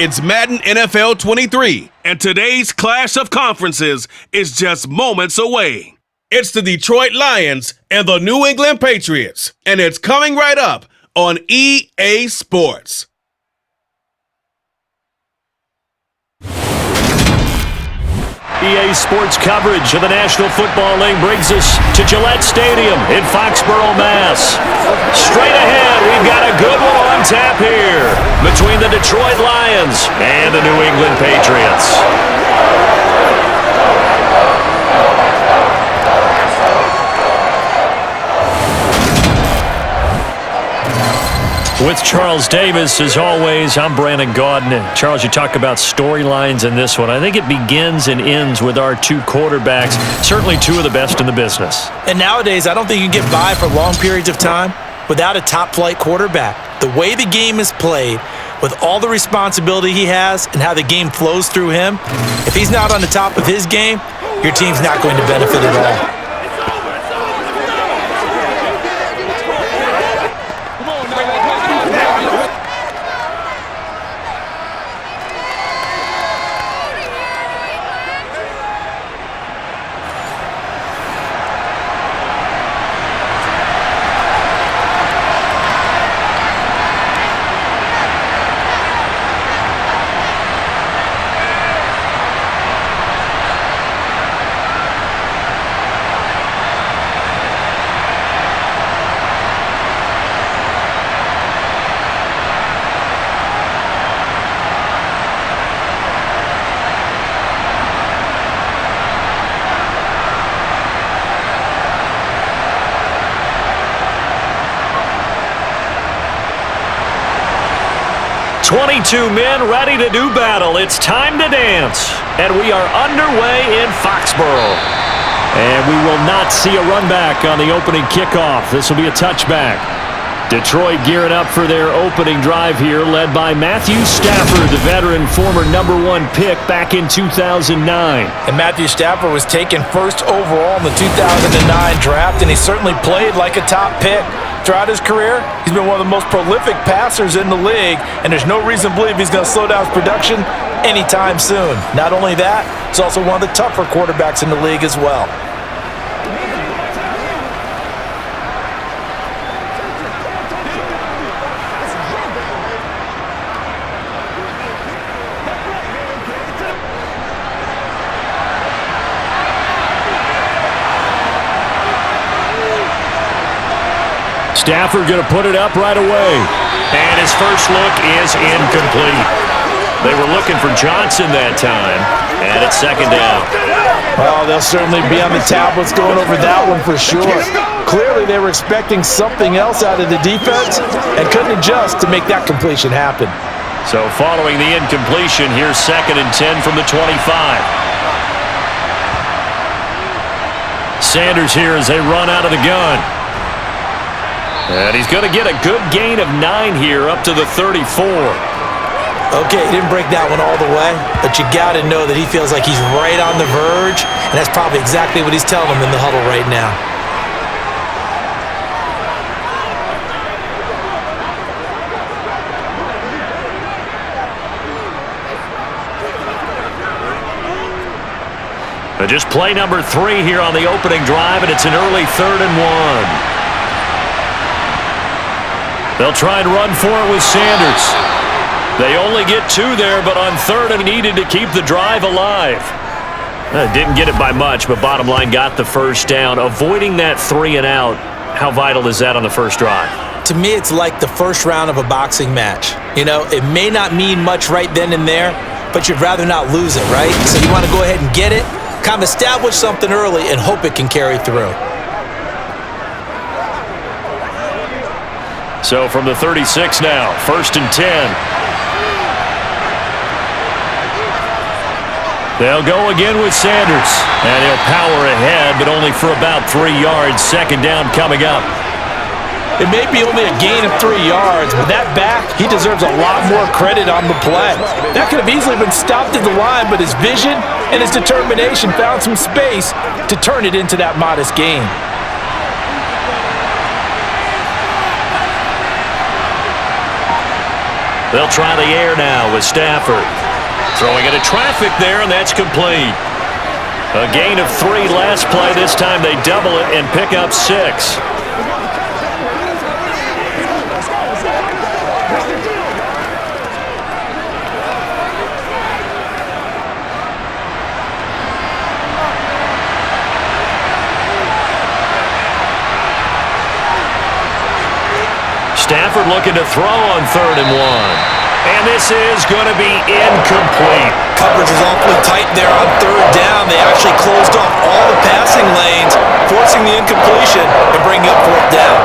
It's Madden NFL 23, and today's clash of conferences is just moments away. It's the Detroit Lions and the New England Patriots, and it's coming right up on EA Sports. EA Sports coverage of the National Football League brings us to Gillette Stadium in Foxborough, Mass. Straight ahead, we've got a good one on tap here between the Detroit Lions and the New England Patriots. With Charles Davis, as always, I'm Brandon Gaudin. Charles, you talk about storylines in this one. I think it begins and ends with our two quarterbacks, certainly two of the best in the business. And nowadays, I don't think you can get by for long periods of time without a top-flight quarterback. The way the game is played, with all the responsibility he has and how the game flows through him, if he's not on the top of his game, your team's not going to benefit at all. 22 men ready to do battle. It's time to dance. And we are underway in Foxborough. And we will not see a run back on the opening kickoff. This will be a touchback. Detroit gearing up for their opening drive here, led by Matthew Stafford, the veteran, former #1 pick back in 2009. And Matthew Stafford was taken first overall in the 2009 draft, and he certainly played like a top pick. Throughout his career, he's been one of the most prolific passers in the league, and there's no reason to believe he's going to slow down his production anytime soon. Not only that, he's also one of the tougher quarterbacks in the league as well. Stafford going to put it up right away. And his first look is incomplete. They were looking for Johnson that time, and it's second down. Well, they'll certainly be on the tablets going over that one for sure. Clearly, they were expecting something else out of the defense and couldn't adjust to make that completion happen. So following the incompletion, here's 2nd and 10 from the 25. Sanders here as they run out of the gun. And he's going to get a good gain of 9 here up to the 34. Okay, he didn't break that one all the way, but you got to know that he feels like he's right on the verge, and that's probably exactly what he's telling them in the huddle right now. But just play number 3 here on the opening drive, and it's an early 3rd and 1. They'll try and run for it with Sanders. They only get 2 there, but on 3rd and needed to keep the drive alive. Didn't get it by much, but bottom line got the first down. Avoiding that 3 and out, how vital is that on the first drive? To me, it's like the first round of a boxing match. You know, it may not mean much right then and there, but you'd rather not lose it, right? So you want to go ahead and get it, kind of establish something early, and hope it can carry through. So from the 36 now, 1st and 10. They'll go again with Sanders. And he'll power ahead, but only for about 3 yards. 2nd down coming up. It may be only a gain of 3 yards, but that back, he deserves a lot more credit on the play. That could have easily been stopped at the line, but his vision and his determination found some space to turn it into that modest gain. They'll try the air now with Stafford. Throwing into traffic there, and that's complete. A gain of 3 last play. This time they double it and pick up 6. Stafford looking to throw on 3rd and 1. And this is going to be incomplete. Coverage was awfully tight there on 3rd down. They actually closed off all the passing lanes, forcing the incompletion and bringing up 4th down.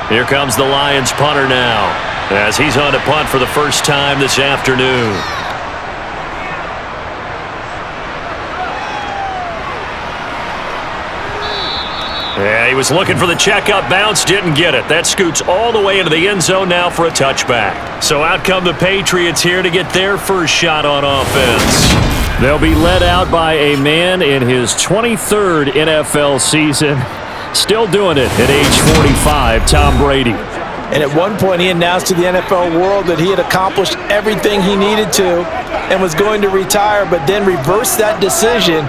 Here comes the Lions punter now, as he's on to punt for the first time this afternoon. Yeah, he was looking for the checkup bounce, didn't get it. That scoots all the way into the end zone now for a touchback. So out come the Patriots here to get their first shot on offense. They'll be led out by a man in his 23rd NFL season. Still doing it at age 45, Tom Brady. And at one point he announced to the NFL world that he had accomplished everything he needed to and was going to retire, but then reversed that decision.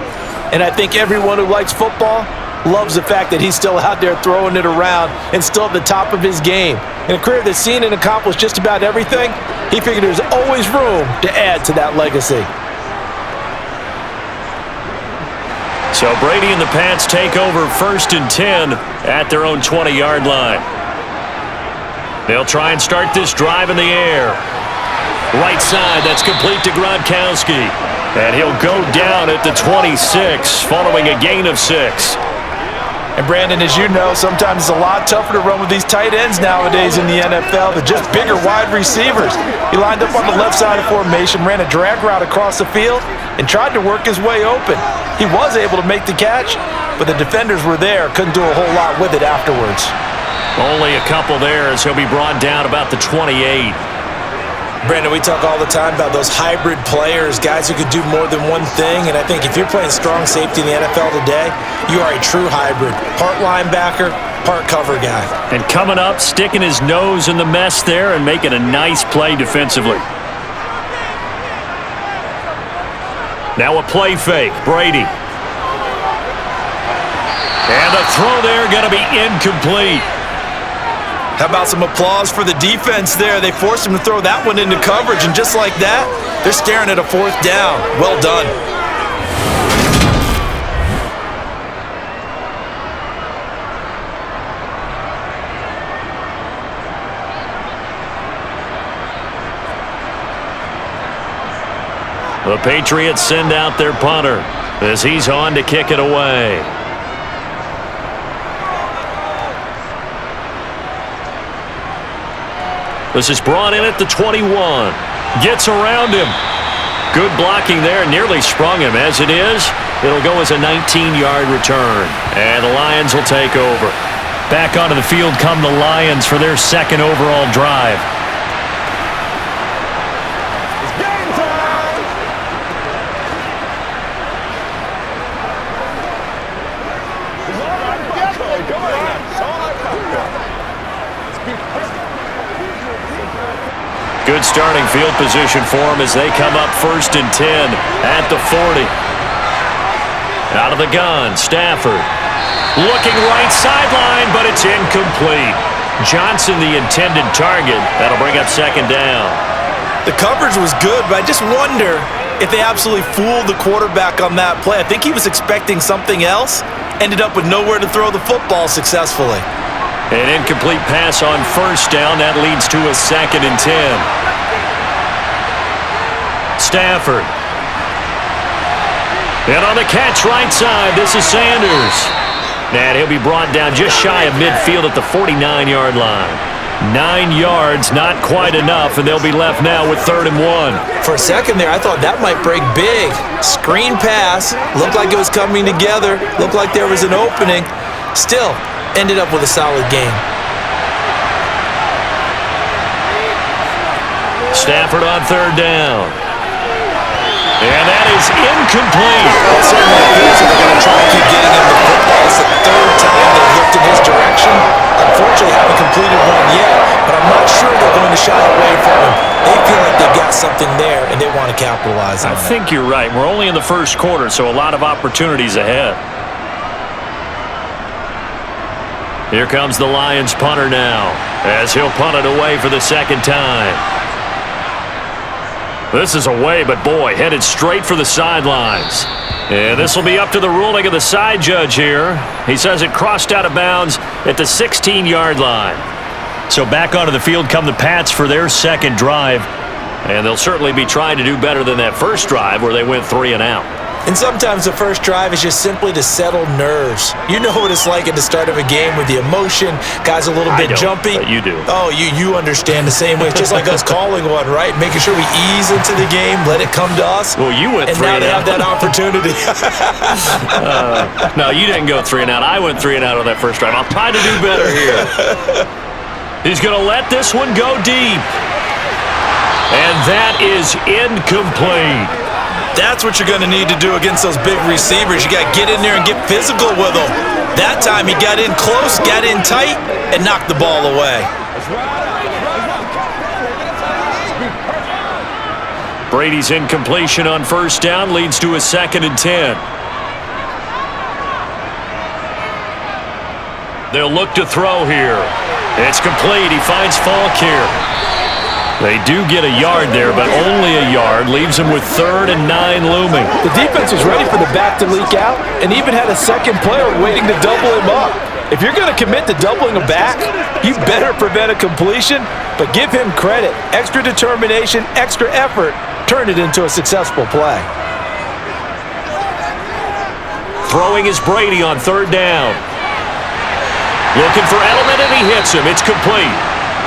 And I think everyone who likes football loves the fact that he's still out there throwing it around and still at the top of his game. In a career that's seen and accomplished just about everything, he figured there's always room to add to that legacy. So Brady and the Pats take over 1st and 10 at their own 20-yard line. They'll try and start this drive in the air. Right side, that's complete to Gronkowski. And he'll go down at the 26 following a gain of 6. And Brandon, as you know, sometimes it's a lot tougher to run with these tight ends nowadays in the NFL. They're just bigger wide receivers. He lined up on the left side of formation, ran a drag route across the field, and tried to work his way open. He was able to make the catch, but the defenders were there, couldn't do a whole lot with it afterwards. Only a couple there as he'll be brought down about the 28. Brandon, we talk all the time about those hybrid players, guys who could do more than one thing, and I think if you're playing strong safety in the NFL today, you are a true hybrid. Part linebacker, part cover guy. And coming up, sticking his nose in the mess there and making a nice play defensively. Now a play fake, Brady. And the throw there going to be incomplete. How about some applause for the defense there? They forced him to throw that one into coverage, and just like that, they're staring at a 4th down. Well done. The Patriots send out their punter as he's on to kick it away. This is brought in at the 21. Gets around him. Good blocking there. Nearly sprung him. As it is, it'll go as a 19-yard return. And the Lions will take over. Back onto the field come the Lions for their 2nd overall drive. Good starting field position for them as they come up 1st and 10 at the 40. Out of the gun, Stafford. Looking right sideline, but it's incomplete. Johnson, the intended target. That'll bring up 2nd down. The coverage was good, but I just wonder if they absolutely fooled the quarterback on that play. I think he was expecting something else. Ended up with nowhere to throw the football successfully. An incomplete pass on 1st down. That leads to a 2nd and 10. Stafford. And on the catch right side, this is Sanders. And he'll be brought down just shy of midfield at the 49-yard line. 9 yards, not quite enough, and they'll be left now with 3rd and 1. For a second there, I thought that might break big. Screen pass. Looked like it was coming together. Looked like there was an opening. Still, ended up with a solid game. Stafford on 3rd down. And that is incomplete. Well, certainly appears that they're going to try and keep getting him the football. It's the third time they've looked in his direction. Unfortunately, haven't completed one yet, but I'm not sure they're going to shy away from him. They feel like they've got something there, and they want to capitalize on it. I think you're right. We're only in the first quarter, so a lot of opportunities ahead. Here comes the Lions punter now, as he'll punt it away for the second time. This is away, but boy, headed straight for the sidelines. And this will be up to the ruling of the side judge here. He says it crossed out of bounds at the 16-yard line. So back onto the field come the Pats for their second drive. And they'll certainly be trying to do better than that first drive where they went 3 and out. And sometimes the first drive is just simply to settle nerves. You know what it's like at the start of a game with the emotion. Guys a little bit jumpy. But you do. Oh, you understand the same way. It's just like us calling one, right? Making sure we ease into the game, let it come to us. Well, you went 3 and out. And now they have that opportunity. No, you didn't go 3 and out. I went 3 and out on that first drive. I'll try to do better here. He's going to let this one go deep. And that is incomplete. That's what you're going to need to do against those big receivers. You got to get in there and get physical with them. That time he got in close, got in tight, and knocked the ball away. Brady's incompletion on first down leads to a 2nd and 10. They'll look to throw here. It's complete. He finds Falk here. They do get a yard there, but only a yard. Leaves him with 3rd and 9 looming. The defense was ready for the back to leak out and even had a second player waiting to double him up. If you're going to commit to doubling a back, you better prevent a completion, but give him credit. Extra determination, extra effort, turn it into a successful play. Throwing is Brady on 3rd down. Looking for Edelman, and he hits him. It's complete.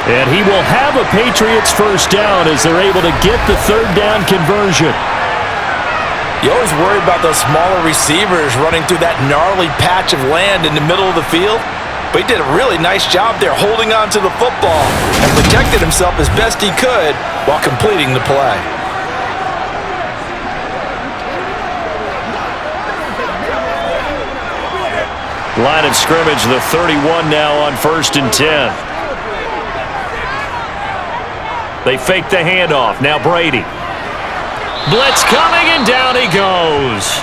And he will have a Patriots first down as they're able to get the 3rd down conversion. You always worry about those smaller receivers running through that gnarly patch of land in the middle of the field. But he did a really nice job there holding on to the football and protected himself as best he could while completing the play. Line of scrimmage, the 31 now on 1st and 10. They fake the handoff. Now Brady. Blitz coming, and down he goes.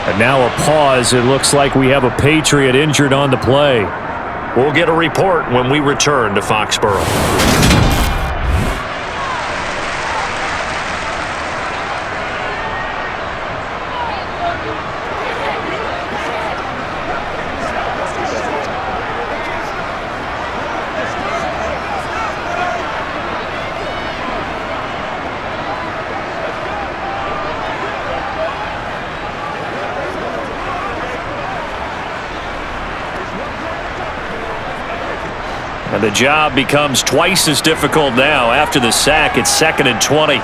And now a pause. It looks like we have a Patriot injured on the play. We'll get a report when we return to Foxborough. And the job becomes twice as difficult now. After the sack, it's 2nd and 20.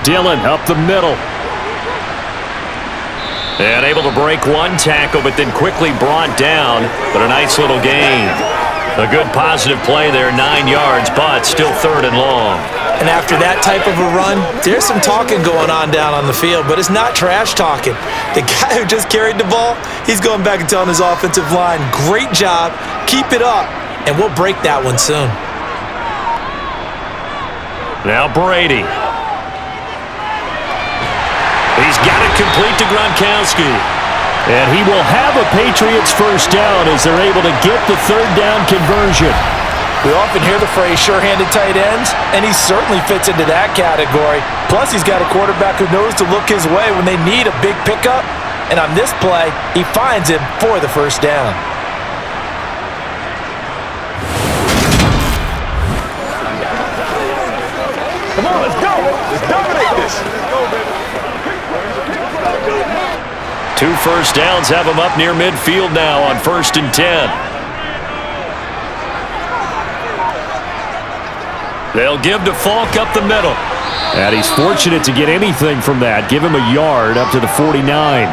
Dillon up the middle. And able to break one tackle, but then quickly brought down. But a nice little gain. A good positive play there, 9 yards, but still 3rd and long. And after that type of a run, there's some talking going on down on the field, but it's not trash talking. The guy who just carried the ball, he's going back and telling his offensive line, great job, keep it up, and we'll break that one soon. Now Brady. He's got it complete to Gronkowski. And he will have a Patriots first down as they're able to get the 3rd down conversion. We often hear the phrase sure-handed tight ends, and he certainly fits into that category. Plus, he's got a quarterback who knows to look his way when they need a big pickup. And on this play, he finds him for the first down. Come on, let's go. Let's dominate this. 2 first downs have him up near midfield now on 1st and 10. They'll give to Falk up the middle. And he's fortunate to get anything from that. Give him a yard up to the 49.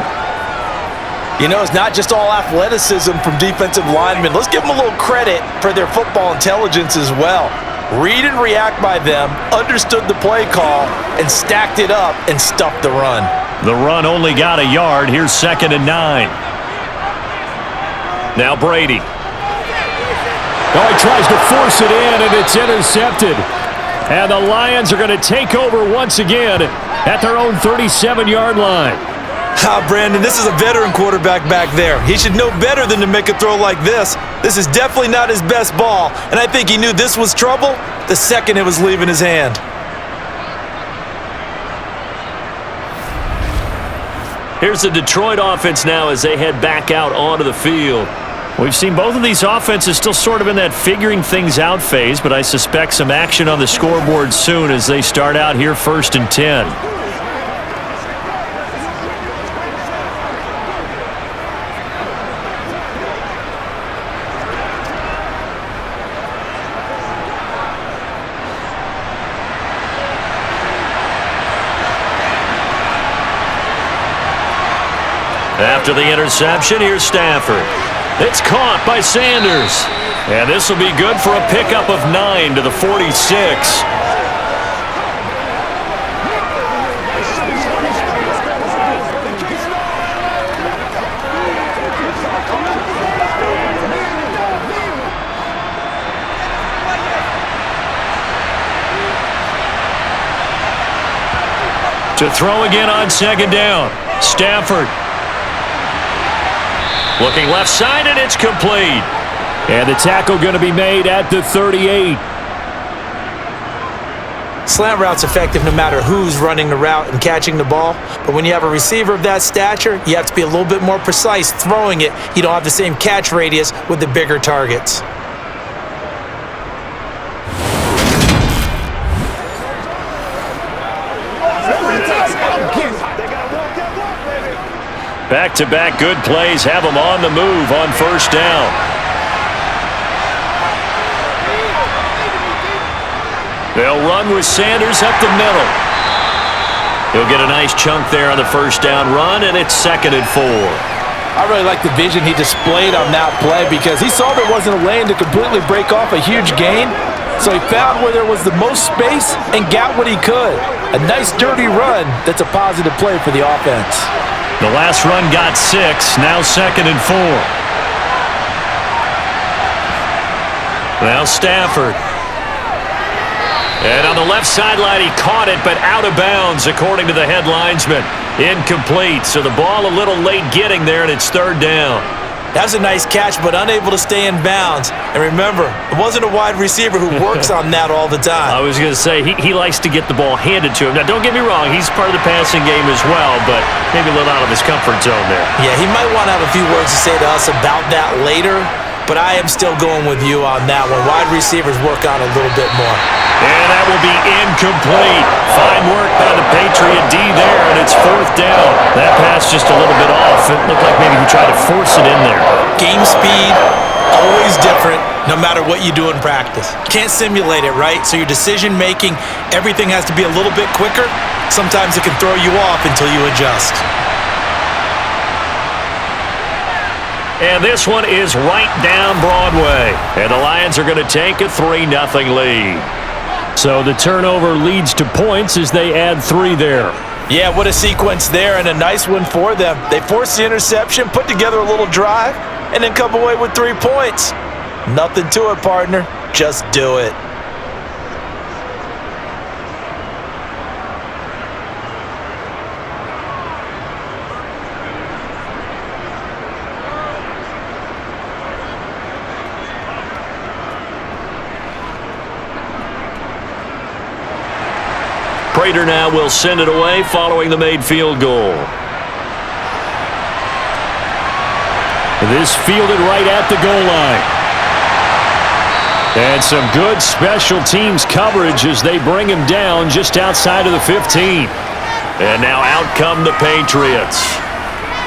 You know, it's not just all athleticism from defensive linemen. Let's give them a little credit for their football intelligence as well. Read and react by them, understood the play call, and stacked it up and stuffed the run. The run only got a yard. Here's 2nd and 9. Now Brady. Oh, he tries to force it in, and it's intercepted. And the Lions are going to take over once again at their own 37-yard line. Brandon, this is a veteran quarterback back there. He should know better than to make a throw like this. This is definitely not his best ball, and I think he knew this was trouble the second it was leaving his hand. Here's the Detroit offense now as they head back out onto the field. We've seen both of these offenses still sort of in that figuring things out phase, but I suspect some action on the scoreboard soon as they start out here 1st and 10. After the interception, here's Stafford. It's caught by Sanders. And this will be good for a pickup of 9 to the 46. To throw again on 2nd down. Stafford. Looking left side, and it's complete. And the tackle going to be made at the 38. Slant route's effective no matter who's running the route and catching the ball. But when you have a receiver of that stature, you have to be a little bit more precise throwing it. You don't have the same catch radius with the bigger targets. Back-to-back good plays have them on the move on 1st down. They'll run with Sanders up the middle. He'll get a nice chunk there on the 1st down run, and it's 2nd and 4. I really like the vision he displayed on that play because he saw there wasn't a lane to completely break off a huge gain. So he found where there was the most space and got what he could. A nice dirty run that's a positive play for the offense. The last run got 6, now 2nd and 4. Now Stafford. And on the left sideline, he caught it, but out of bounds, according to the head linesman. Incomplete, so the ball a little late getting there, and it's 3rd down. That's a nice catch, but unable to stay in bounds. And remember, it wasn't a wide receiver who works on that all the time. I was going to say, he likes to get the ball handed to him. Now, don't get me wrong, he's part of the passing game as well, but maybe a little out of his comfort zone there. Yeah, he might want to have a few words to say to us about that later, but I am still going with you on that one. Wide receivers work on a little bit more. And that will be incomplete. Fine work by the Patriot D there, and it's 4th down. That pass just a little bit off. It looked like maybe he tried to force it in there. Game speed, always different, no matter what you do in practice. Can't simulate it, right? So your decision-making, everything has to be a little bit quicker. Sometimes it can throw you off until you adjust. And this one is right down Broadway. And the Lions are going to take a 3-0 lead. So the turnover leads to points as they add 3 there. Yeah, what a sequence there, and a nice one for them. They forced the interception, put together a little drive, and then come away with 3 points. Nothing to it, partner. Just do it. Prater now will send it away following the made field goal. This fielded right at the goal line. And some good special teams coverage as they bring him down just outside of the 15. And now out come the Patriots.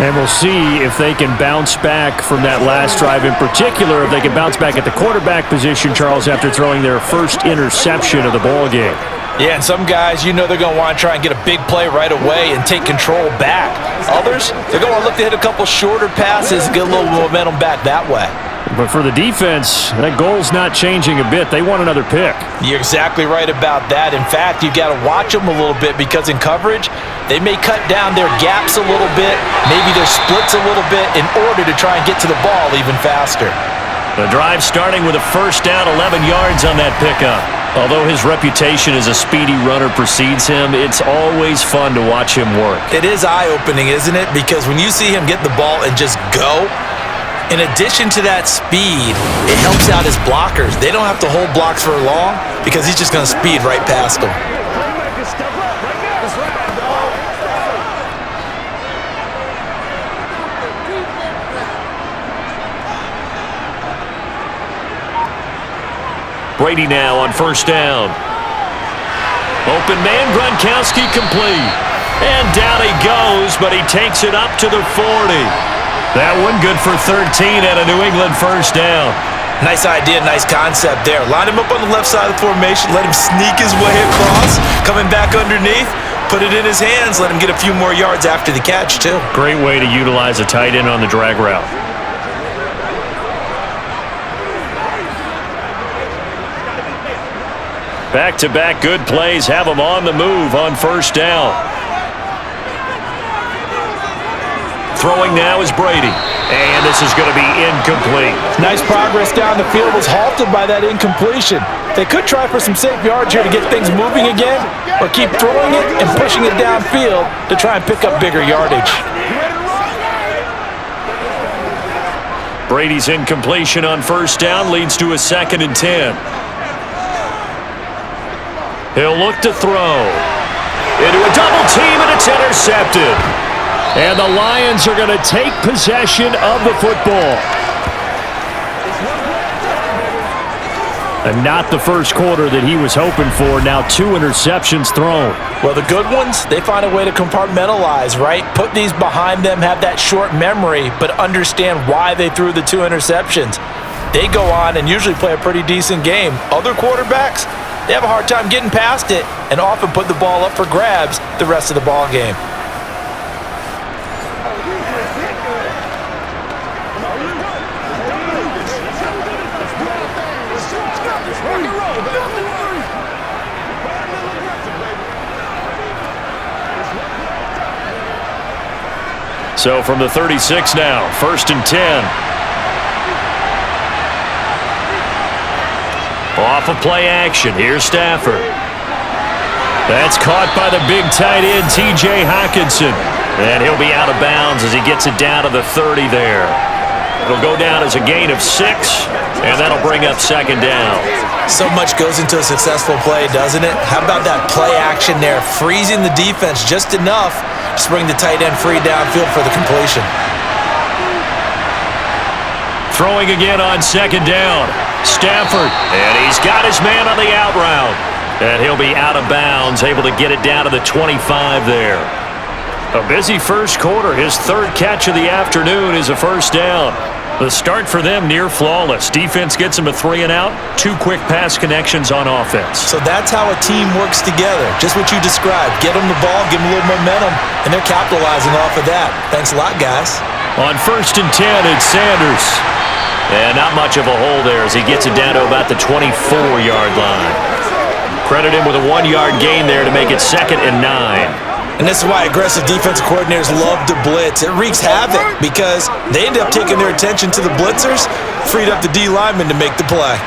And we'll see if they can bounce back from that last drive in particular, if they can bounce back at the quarterback position, Charles, after throwing their first interception of the ballgame. Yeah, and some guys, you know they're going to want to try and get a big play right away and take control back. Others, they're going to look to hit a couple shorter passes and get a little momentum back that way. But for the defense, that goal's not changing a bit. They want another pick. You're exactly right about that. In fact, you've got to watch them a little bit because in coverage, they may cut down their gaps a little bit, maybe their splits a little bit in order to try and get to the ball even faster. The drive starting with a first down, 11 yards on that pickup. Although his reputation as a speedy runner precedes him, it's always fun to watch him work. It is eye-opening, isn't it? Because when you see him get the ball and just go, in addition to that speed, it helps out his blockers. They don't have to hold blocks for long because he's just going to speed right past them. Brady now on first down. Open man, Gronkowski complete. And down he goes, but he takes it up to the 40. That one good for 13 and a New England first down. Nice idea, nice concept there. Line him up on the left side of the formation, let him sneak his way across, coming back underneath, put it in his hands, let him get a few more yards after the catch, too. Great way to utilize a tight end on the drag route. Back-to-back good plays have him on the move on first down. Throwing now is Brady. And this is going to be incomplete. Nice progress down the field, was halted by that incompletion. They could try for some safe yards here to get things moving again, or keep throwing it and pushing it downfield to try and pick up bigger yardage. Brady's incompletion on first down leads to a 2nd and 10. He'll look to throw. Into a double team, and it's intercepted. And the Lions are going to take possession of the football. And not the first quarter that he was hoping for. Now 2 interceptions thrown. Well, the good ones, they find a way to compartmentalize, right? Put these behind them, have that short memory, but understand why they threw the 2 interceptions. They go on and usually play a pretty decent game. Other quarterbacks, they have a hard time getting past it and often put the ball up for grabs the rest of the ball game. So from the 36 now, 1st and 10. Off of play action, here's Stafford. That's caught by the big tight end, T.J. Hockenson. And he'll be out of bounds as he gets it down to the 30 there. It'll go down as a gain of 6, and that'll bring up 2nd down. So much goes into a successful play, doesn't it? How about that play action there, freezing the defense just enough to bring the tight end free downfield for the completion. Throwing again on 2nd down. Stafford, and he's got his man on the out route. And he'll be out of bounds, able to get it down to the 25 there. A busy first quarter. His 3rd catch of the afternoon is a first down. The start for them near flawless. Defense gets him a 3 and out. 2 quick pass connections on offense. So that's how a team works together. Just what you described. Get them the ball, give them a little momentum, and they're capitalizing off of that. Thanks a lot, guys. On 1st and 10, it's Sanders. And not much of a hole there as he gets it down to about the 24-yard line. Credit him with a 1-yard gain there to make it 2nd and 9. And this is why aggressive defensive coordinators love to blitz. It wreaks havoc because they end up taking their attention to the blitzers, freed up the D lineman to make the play.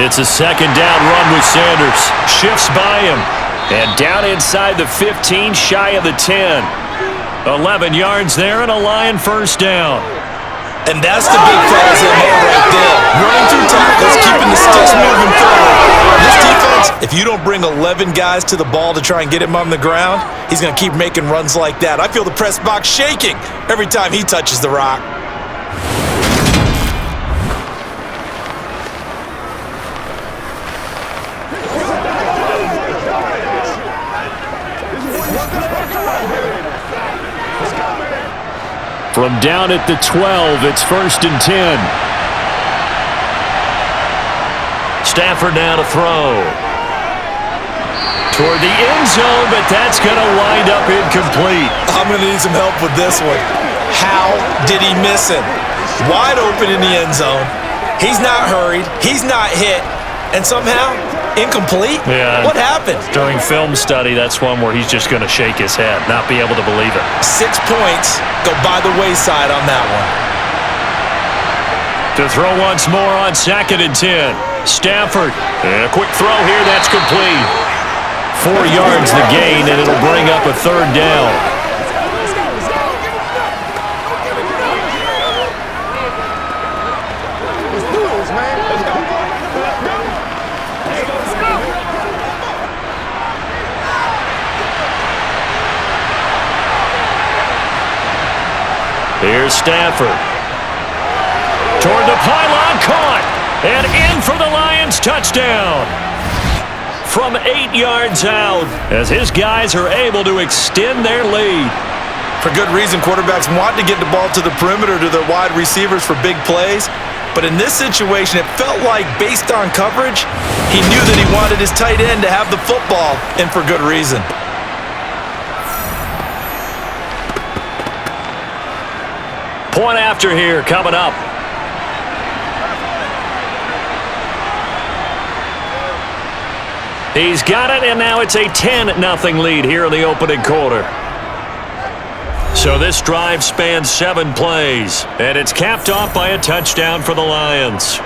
It's a 2nd down run with Sanders. Shifts by him. And down inside the 15, shy of the 10. 11 yards there and a Lion first down. And that's the big fellas in there right there. Running through tackles, keeping the sticks moving forward. This defense, if you don't bring 11 guys to the ball to try and get him on the ground, he's going to keep making runs like that. I feel the press box shaking every time he touches the rock. From down at the 12, it's 1st and 10. Stafford now to throw. Toward the end zone, but that's going to wind up incomplete. I'm going to need some help with this one. How did he miss him? Wide open in the end zone. He's not hurried. He's not hit. And somehow, incomplete? Yeah. What happened? During film study, that's one where he's just going to shake his head, not be able to believe it. 6 points go by the wayside on that one. To throw once more on 2nd and 10. Stafford. And a quick throw here. That's complete. 4 yards the gain, and it'll bring up a 3rd down. Here's Stafford. Toward the pylon, caught. And in for the Lions, touchdown. From 8 yards out, as his guys are able to extend their lead. For good reason, quarterbacks want to get the ball to the perimeter to their wide receivers for big plays. But in this situation, it felt like, based on coverage, he knew that he wanted his tight end to have the football, and for good reason. Point after here coming up. He's got it, and now it's a 10-0 lead here in the opening quarter. So this drive spans 7 plays, and it's capped off by a touchdown for the Lions.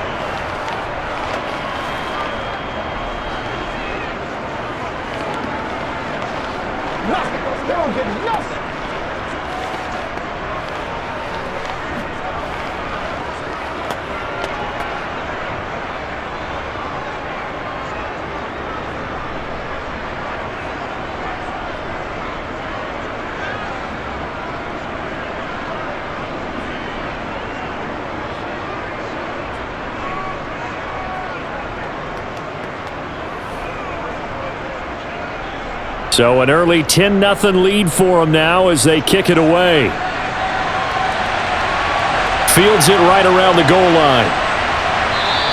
Nothing. They don't get nothing. So an early 10-0 lead for them now as they kick it away. Fields it right around the goal line.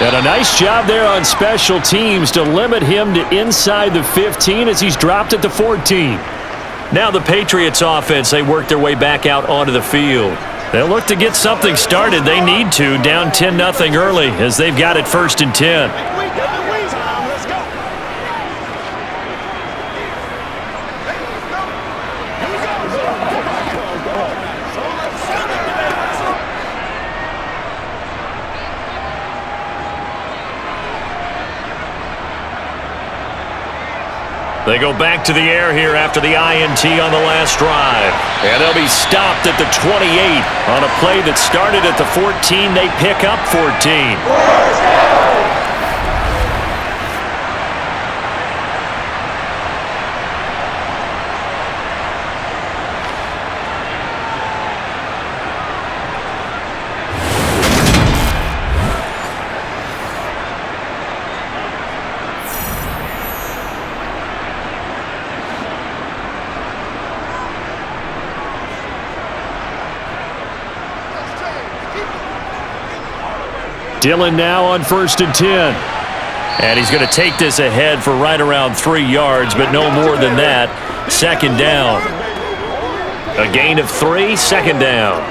And a nice job there on special teams to limit him to inside the 15 as he's dropped at the 14. Now the Patriots offense, they work their way back out onto the field. They'll look to get something started. They need to, down 10-0 early as they've got it 1st and 10. They go back to the air here after the INT on the last drive. And they'll be stopped at the 28 on a play that started at the 14. They pick up 14. Dillon now on 1st and 10. And he's going to take this ahead for right around 3 yards, but no more than that. 2nd down. A gain of 3, 2nd down.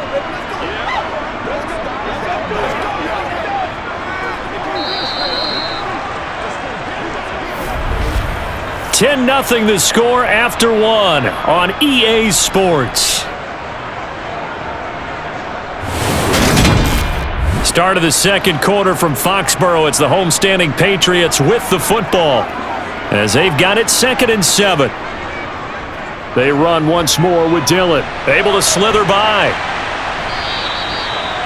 $10-0 the score after 1 on EA Sports. Start of the 2nd quarter from Foxborough. It's the homestanding Patriots with the football as they've got it 2nd and 7. They run once more with Dillon. Able to slither by.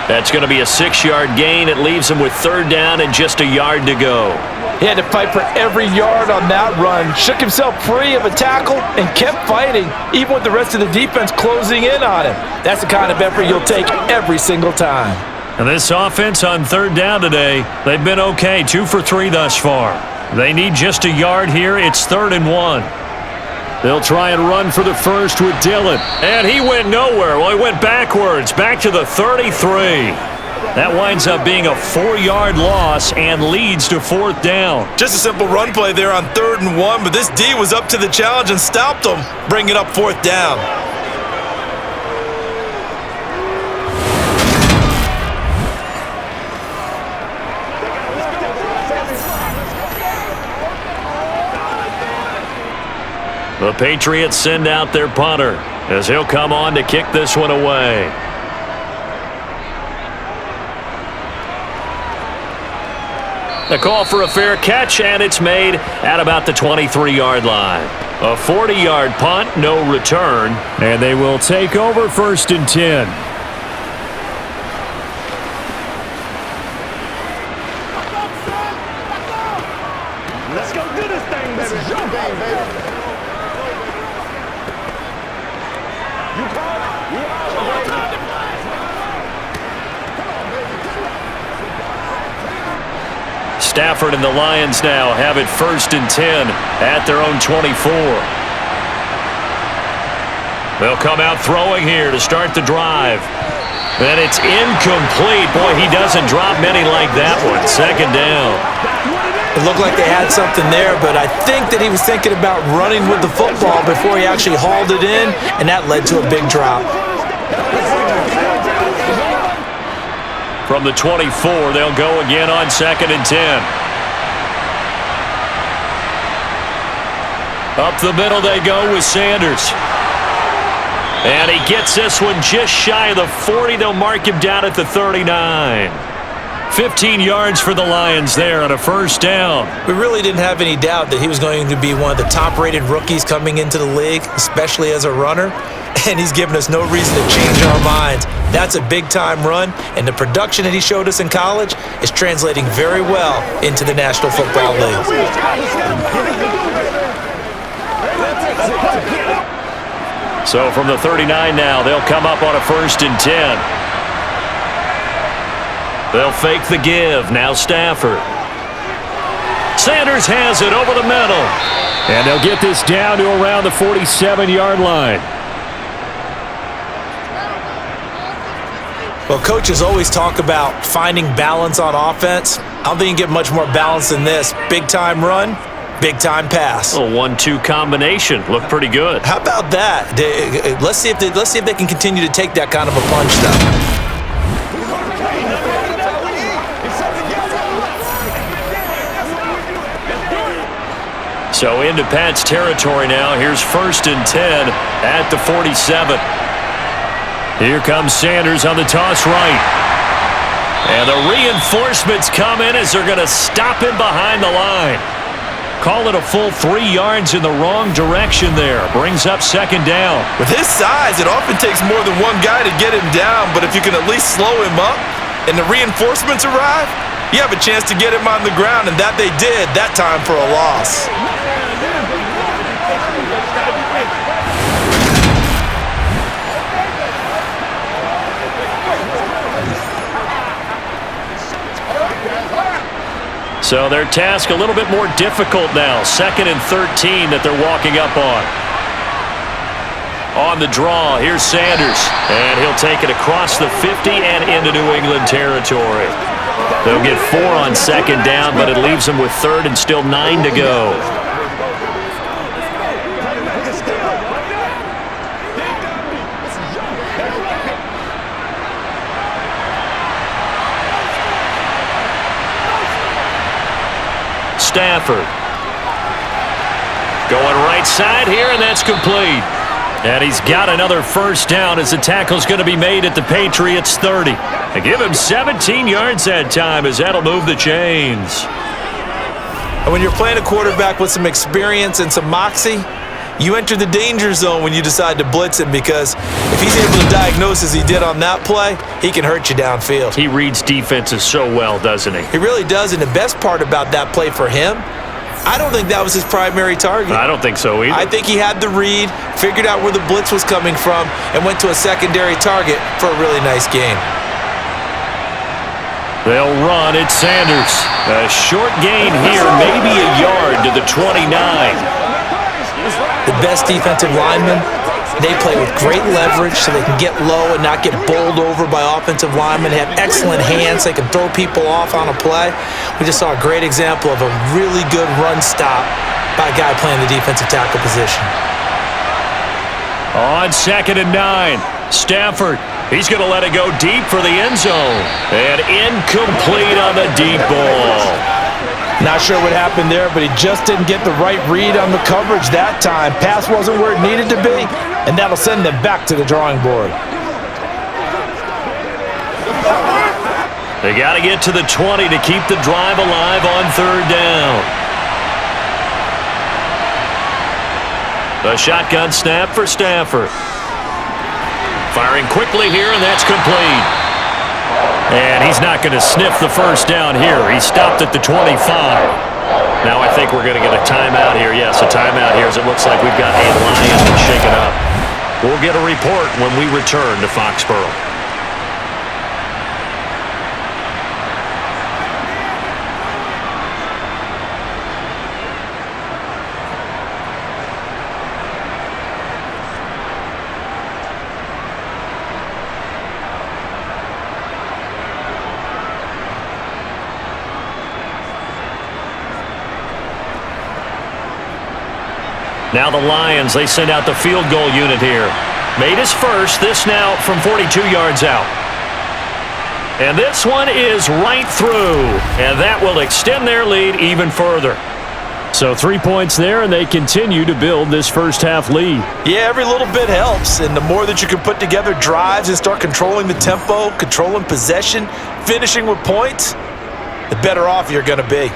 That's going to be a 6-yard gain. It leaves him with 3rd down and just a yard to go. He had to fight for every yard on that run. Shook himself free of a tackle and kept fighting, even with the rest of the defense closing in on him. That's the kind of effort you'll take every single time. And this offense on 3rd down today, they've been okay, 2 for 3 thus far. They need just a yard here. It's 3rd and 1. They'll try and run for the first with Dillon. And he went nowhere. Well, he went backwards, back to the 33. That winds up being a 4-yard loss and leads to 4th down. Just a simple run play there on 3rd and 1, but this D was up to the challenge and stopped them, bringing up 4th down. The Patriots send out their punter as he'll come on to kick this one away. The call for a fair catch, and it's made at about the 23-yard line. A 40-yard punt, no return, and they will take over 1st and 10. Let's go do this thing, baby. This is your game, baby. You call it? Stafford and the Lions now have it 1st and 10 at their own 24. They'll come out throwing here to start the drive. And it's incomplete. Boy, he doesn't drop many like that one. 2nd down. It looked like they had something there, but I think that he was thinking about running with the football before he actually hauled it in, and that led to a big drop. From the 24, they'll go again on 2nd and 10. Up the middle they go with Sanders. And he gets this one just shy of the 40. They'll mark him down at the 39. 15 yards for the Lions there on a 1st down. We really didn't have any doubt that he was going to be one of the top-rated rookies coming into the league, especially as a runner, and he's given us no reason to change our minds. That's a big-time run, and the production that he showed us in college is translating very well into the National Football League. So from the 39 now, they'll come up on a 1st and 10. They'll fake the give. Now Stafford. Sanders has it over the middle. And they'll get this down to around the 47-yard line. Well, coaches always talk about finding balance on offense. I don't think you can get much more balance than this. Big-time run, big-time pass. A 1-2 combination. Looked pretty good. How about that? Let's see if they can continue to take that kind of a punch, though. So into Pat's territory now. Here's 1st and 10 at the 47. Here comes Sanders on the toss right. And the reinforcements come in as they're going to stop him behind the line. Call it a full 3 yards in the wrong direction there. Brings up 2nd down. With his size, it often takes more than one guy to get him down, but if you can at least slow him up and the reinforcements arrive, you have a chance to get him on the ground, and that they did that time for a loss. So their task a little bit more difficult now. 2nd and 13 that they're walking up on. On the draw, here's Sanders. And he'll take it across the 50 and into New England territory. They'll get 4 on 2nd down, but it leaves them with 3rd and still 9 to go. Stafford. Going right side here, and that's complete. And he's got another 1st down as the tackle's going to be made at the Patriots' 30. They give him 17 yards that time as that'll move the chains. And when you're playing a quarterback with some experience and some moxie, you enter the danger zone when you decide to blitz him, because if he's able to diagnose as he did on that play, he can hurt you downfield. He reads defenses so well, doesn't he? He really does, and the best part about that play for him, I don't think that was his primary target. I don't think so either. I think he had the read, figured out where the blitz was coming from, and went to a secondary target for a really nice game. They'll run at Sanders. A short gain here, maybe a yard to the 29. The best defensive lineman They play with great leverage so they can get low and not get bowled over by offensive linemen. They have excellent hands. They can throw people off on a play. We just saw a great example of a really good run stop by a guy playing the defensive tackle position. On 2nd and 9, Stafford. He's going to let it go deep for the end zone. And incomplete on the deep ball. Not sure what happened there, but he just didn't get the right read on the coverage that time. Pass wasn't where it needed to be, and that'll send them back to the drawing board. They got to get to the 20 to keep the drive alive on 3rd down. A shotgun snap for Stafford. Firing quickly here, and that's complete. And he's not going to sniff the first down here. He stopped at the 25. Now I think we're going to get a timeout here. Yes, a timeout here as it looks like we've got a Lions shaken up. We'll get a report when we return to Foxborough. Now the Lions, they send out the field goal unit here. Made his first, this now from 42 yards out. And this one is right through, and that will extend their lead even further. So 3 points there, and they continue to build this first half lead. Yeah, every little bit helps, and the more that you can put together drives and start controlling the tempo, controlling possession, finishing with points, the better off you're going to be.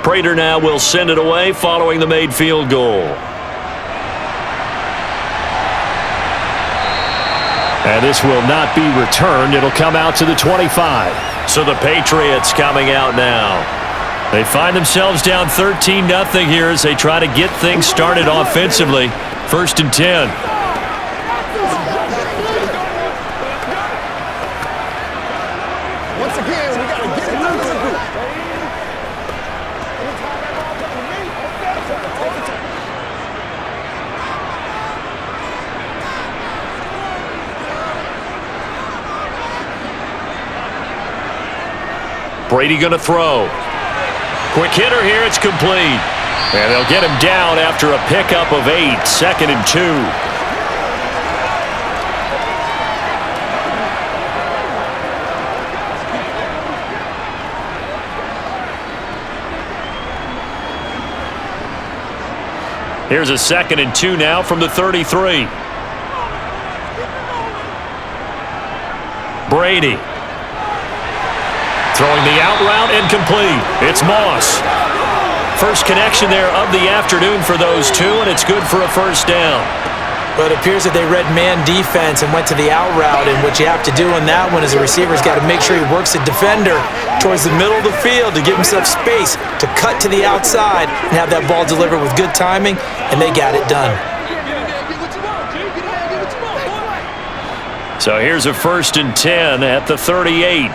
Prater now will send it away following the made field goal. And this will not be returned. It'll come out to the 25. So the Patriots coming out now. They find themselves down 13-0 here as they try to get things started offensively. 1st and 10. Brady going to throw. Quick hitter here, it's complete. And they'll get him down after a pickup of 8, 2nd and 2. Here's a 2nd and 2 now from the 33. Brady. Throwing the out route incomplete. It's Moss. First connection there of the afternoon for those two, and it's good for a first down. But it appears that they read man defense and went to the out route, and what you have to do in that one is the receiver's got to make sure he works the defender towards the middle of the field to give himself space to cut to the outside and have that ball delivered with good timing, and they got it done. So here's a 1st and 10 at the 38.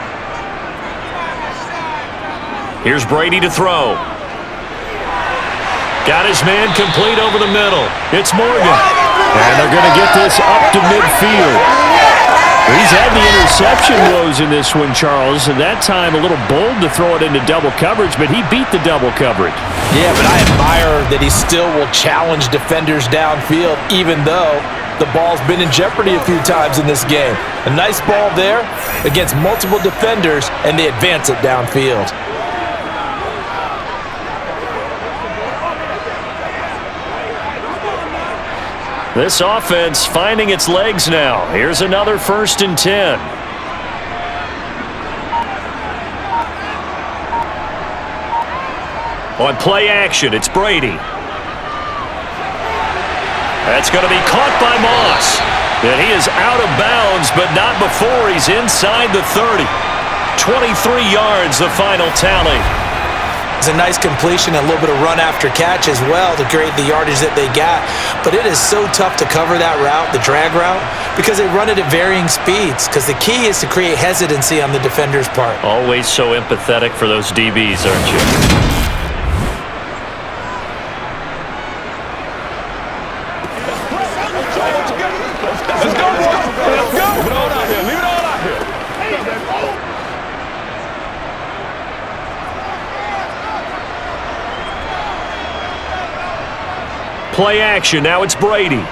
Here's Brady to throw. Got his man complete over the middle. It's Morgan. And they're going to get this up to midfield. He's had the interception woes in this one, Charles, and that time a little bold to throw it into double coverage, but he beat the double coverage. Yeah, but I admire that he still will challenge defenders downfield, even though the ball's been in jeopardy a few times in this game. A nice ball there against multiple defenders, and they advance it downfield. This offense finding its legs now. Here's another 1st and 10. On play action, it's Brady. That's going to be caught by Moss. And he is out of bounds, but not before he's inside the 30. 23 yards, the final tally. It's a nice completion and a little bit of run after catch as well to create the yardage that they got. But it is so tough to cover that route, the drag route, because they run it at varying speeds. Because the key is to create hesitancy on the defender's part. Always so empathetic for those DBs, aren't you? Play action. Now it's Brady.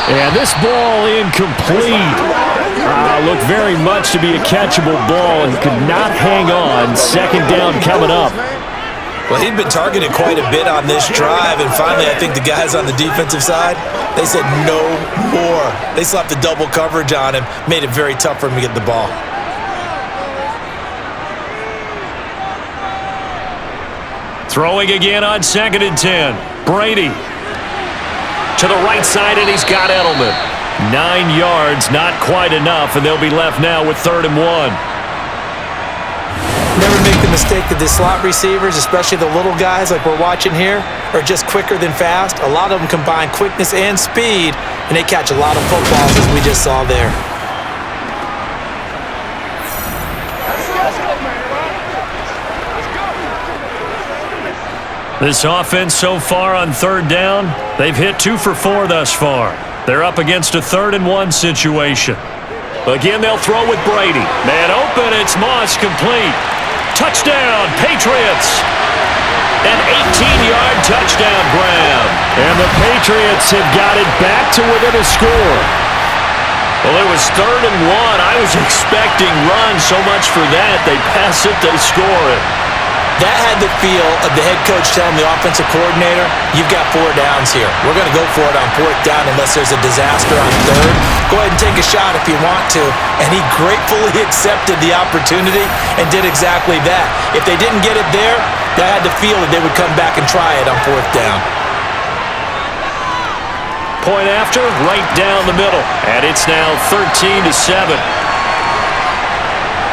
And this ball incomplete. Looked very much to be a catchable ball. He could not hang on. Second down coming up. Well, he'd been targeted quite a bit on this drive, and finally I think the guys on the defensive side, they said no more. They slapped the double coverage on him, made it very tough for him to get the ball. Throwing again on 2nd and 10. Brady to the right side, and he's got Edelman. 9 yards, not quite enough, and they'll be left now with 3rd and 1. Never make the mistake that the slot receivers, especially the little guys like we're watching here, are just quicker than fast. A lot of them combine quickness and speed, and they catch a lot of footballs, as we just saw there. This offense so far on 3rd down, they've hit 2 for 4 thus far. They're up against a 3rd and 1 situation. Again, they'll throw with Brady. Man open, it's Moss, complete. Touchdown, Patriots. An 18-yard touchdown grab. And the Patriots have got it back to within a score. Well, it was 3rd and 1. I was expecting runs, so much for that. They pass it, they score it. That had the feel of the head coach telling the offensive coordinator, you've got 4 downs here. We're going to go for it on 4th down unless there's a disaster on 3rd. Go ahead and take a shot if you want to. And he gratefully accepted the opportunity and did exactly that. If they didn't get it there, that had the feel that they would come back and try it on 4th down. Point after, right down the middle. And it's now 13-7.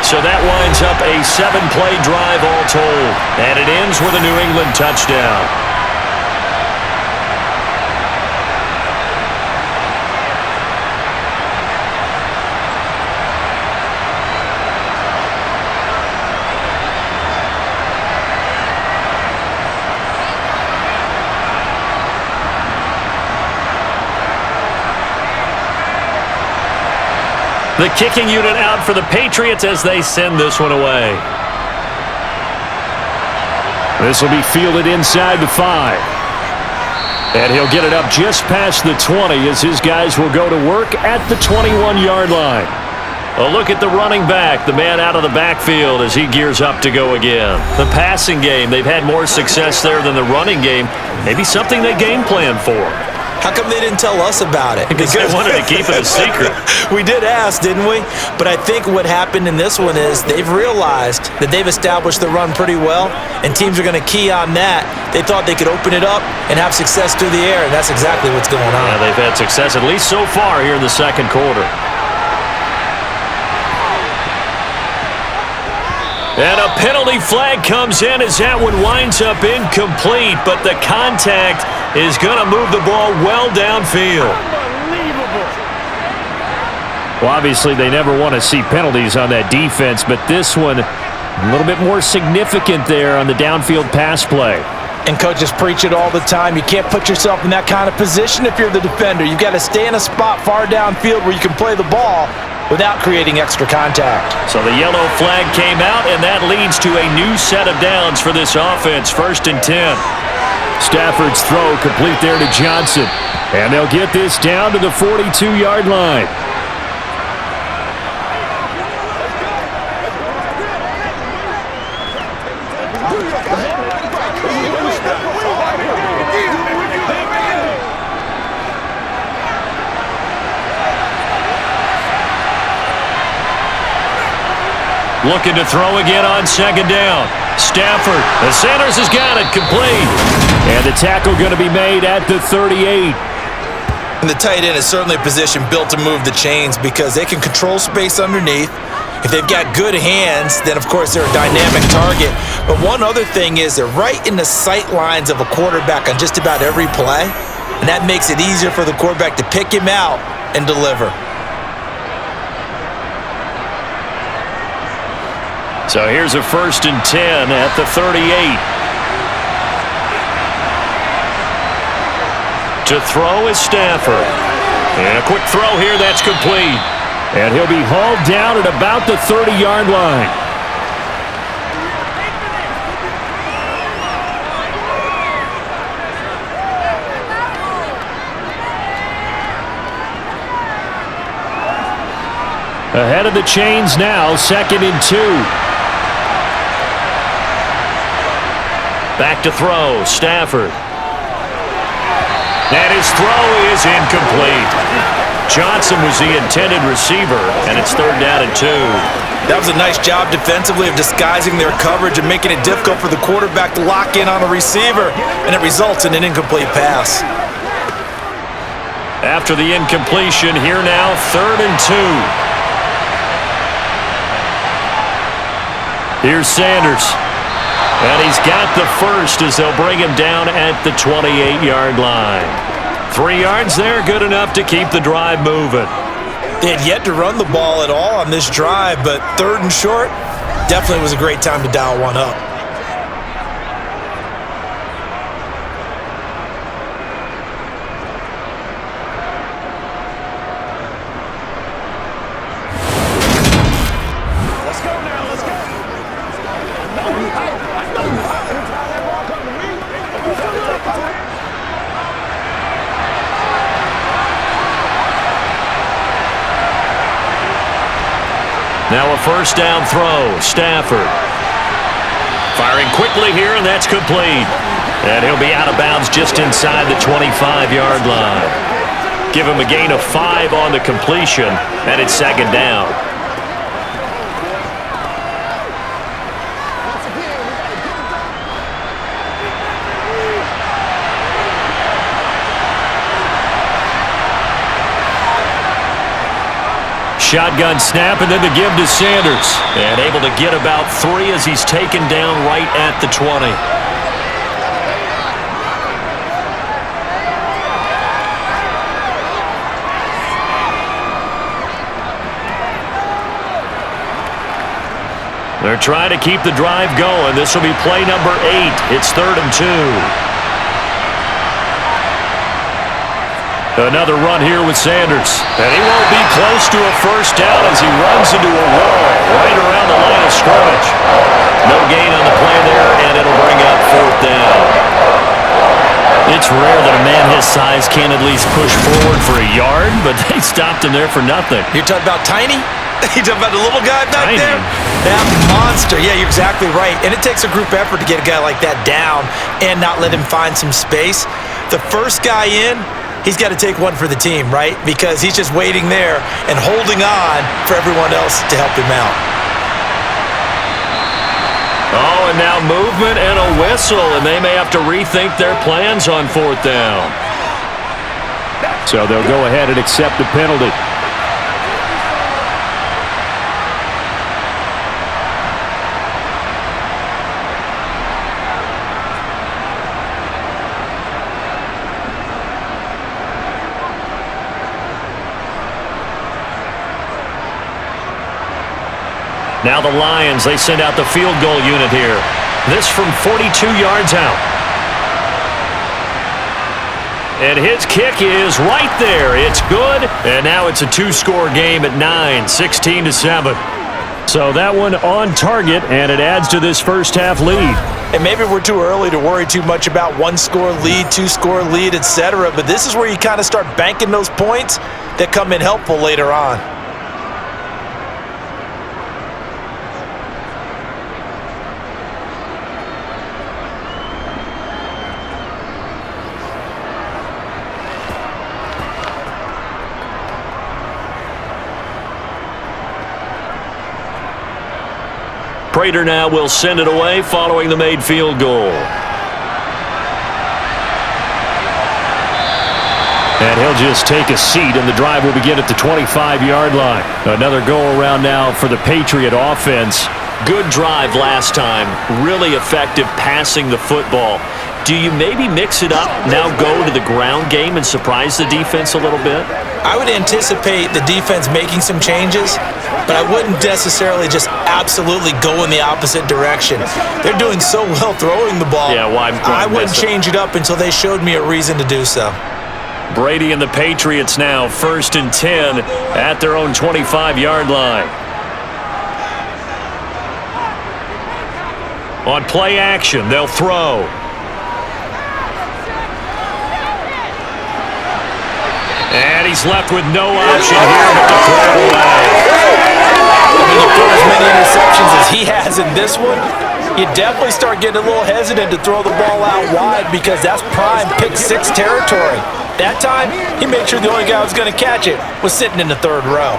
So that winds up a 7-play drive all told. And it ends with a New England touchdown. The kicking unit out for the Patriots as they send this one away. This will be fielded inside the 5. And he'll get it up just past the 20 as his guys will go to work at the 21-yard line. A look at the running back, the man out of the backfield as he gears up to go again. The passing game, they've had more success there than the running game. Maybe something they game plan for. How come they didn't tell us about it? Because they wanted to keep it a secret. We did ask, didn't we? But I think what happened in this one is they've realized that they've established the run pretty well, and teams are going to key on that. They thought they could open it up and have success through the air, and that's exactly what's going on. Yeah, they've had success at least so far here in the 2nd quarter. And a penalty flag comes in as that one winds up incomplete, but the contact is going to move the ball well downfield. Well, obviously, they never want to see penalties on that defense, but this one a little bit more significant there on the downfield pass play. And coaches preach it all the time. You can't put yourself in that kind of position if you're the defender. You've got to stay in a spot far downfield where you can play the ball without creating extra contact. So the yellow flag came out, and that leads to a new set of downs for this offense. 1st and 10. Stafford's throw complete there to Johnson. And they'll get this down to the 42-yard line. Looking to throw again on 2nd down. Stafford, the Sanders has got it, complete. And the tackle going to be made at the 38. And the tight end is certainly a position built to move the chains because they can control space underneath, If they've got good hands, then of course they're a dynamic target. But one other thing is they're right in the sight lines of a quarterback on just about every play, and that makes it easier for the quarterback to pick him out and deliver. So here's a 1st and 10 at the 38. To throw is Stafford. And a quick throw here, that's complete. And he'll be hauled down at about the 30-yard line. Ahead of the chains now, 2nd and 2. Back to throw, Stafford. And his throw is incomplete. Johnson was the intended receiver, and it's 3rd down and 2. That was a nice job defensively of disguising their coverage and making it difficult for the quarterback to lock in on a receiver, and it results in an incomplete pass. After the incompletion, here now, 3rd and 2. Here's Sanders. And he's got the first as they'll bring him down at the 28-yard line. 3 yards there, good enough to keep the drive moving. They had yet to run the ball at all on this drive, but 3rd and short definitely was a great time to dial one up. Now a 1st down throw, Stafford. Firing quickly here, and that's complete. And he'll be out of bounds just inside the 25-yard line. Give him a gain of 5 on the completion, and it's 2nd down. Shotgun snap, and then the give to Sanders. And able to get about 3 as he's taken down right at the 20. They're trying to keep the drive going. This will be play number 8. It's 3rd and 2. Another run here with Sanders. And he won't be close to a 1st down as he runs into a wall right around the line of scrimmage. No gain on the play there, and it'll bring up 4th down. It's rare that a man his size can't at least push forward for a yard, but they stopped him there for nothing. You're talking about Tiny? You're talking about the little guy back Tiny. there? That monster. Yeah, you're exactly right. And it takes a group effort to get a guy like that down and not let him find some space. The first guy in, he's got to take one for the team, right? Because he's just waiting there and holding on for everyone else to help him out. Oh, and now movement and a whistle, and they may have to rethink their plans on 4th down. So they'll go ahead and accept the penalty. Now the Lions, they send out the field goal unit here. This from 42 yards out. And his kick is right there. It's good. And now it's a 2-score game at 9, 16-7. So that one on target, and it adds to this first half lead. And maybe we're too early to worry too much about 1-score lead, 2-score lead, etc. But this is where you kind of start banking those points that come in helpful later on. Prater now will send it away following the made field goal. And He'll just take a seat, and the drive will begin at the 25-yard line. Another go-around now for the Patriot offense. Good drive last time. Really effective passing the football. Do you maybe mix it up, now go to the ground game and surprise the defense a little bit? I would anticipate the defense making some changes, but I wouldn't necessarily just absolutely go in the opposite direction. They're doing so well throwing the ball. Yeah, well, I wouldn't change it up until they showed me a reason to do so. Brady and the Patriots now 1st and 10 at their own 25-yard line. On play action, they'll throw. And he's left with no option here but to throw it away. When you throw as many interceptions as he has in this one, you definitely start getting a little hesitant to throw the ball out wide because that's prime pick six territory. That time, he made sure the only guy who was going to catch it was sitting in the third row.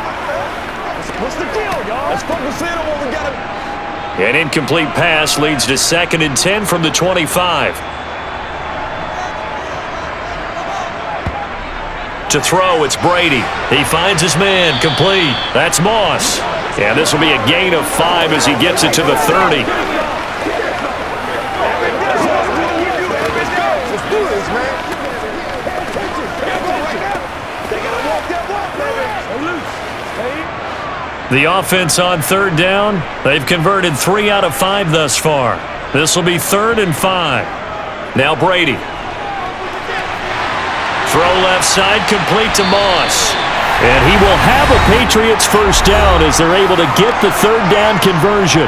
What's the deal, y'all? Let's focus in on what we got to. An incomplete pass leads to 2nd and 10 from the 25. To throw, it's Brady. He finds his man, complete. That's Moss. And this will be a gain of 5 as he gets it to the 30. Let's do this, man. They got to walk that walk, baby. Loose. The offense on 3rd down, they've converted 3 out of 5 thus far. This will be 3rd and 5. Now Brady. Throw left side, complete to Moss. And he will have a Patriots first down as they're able to get the 3rd down conversion.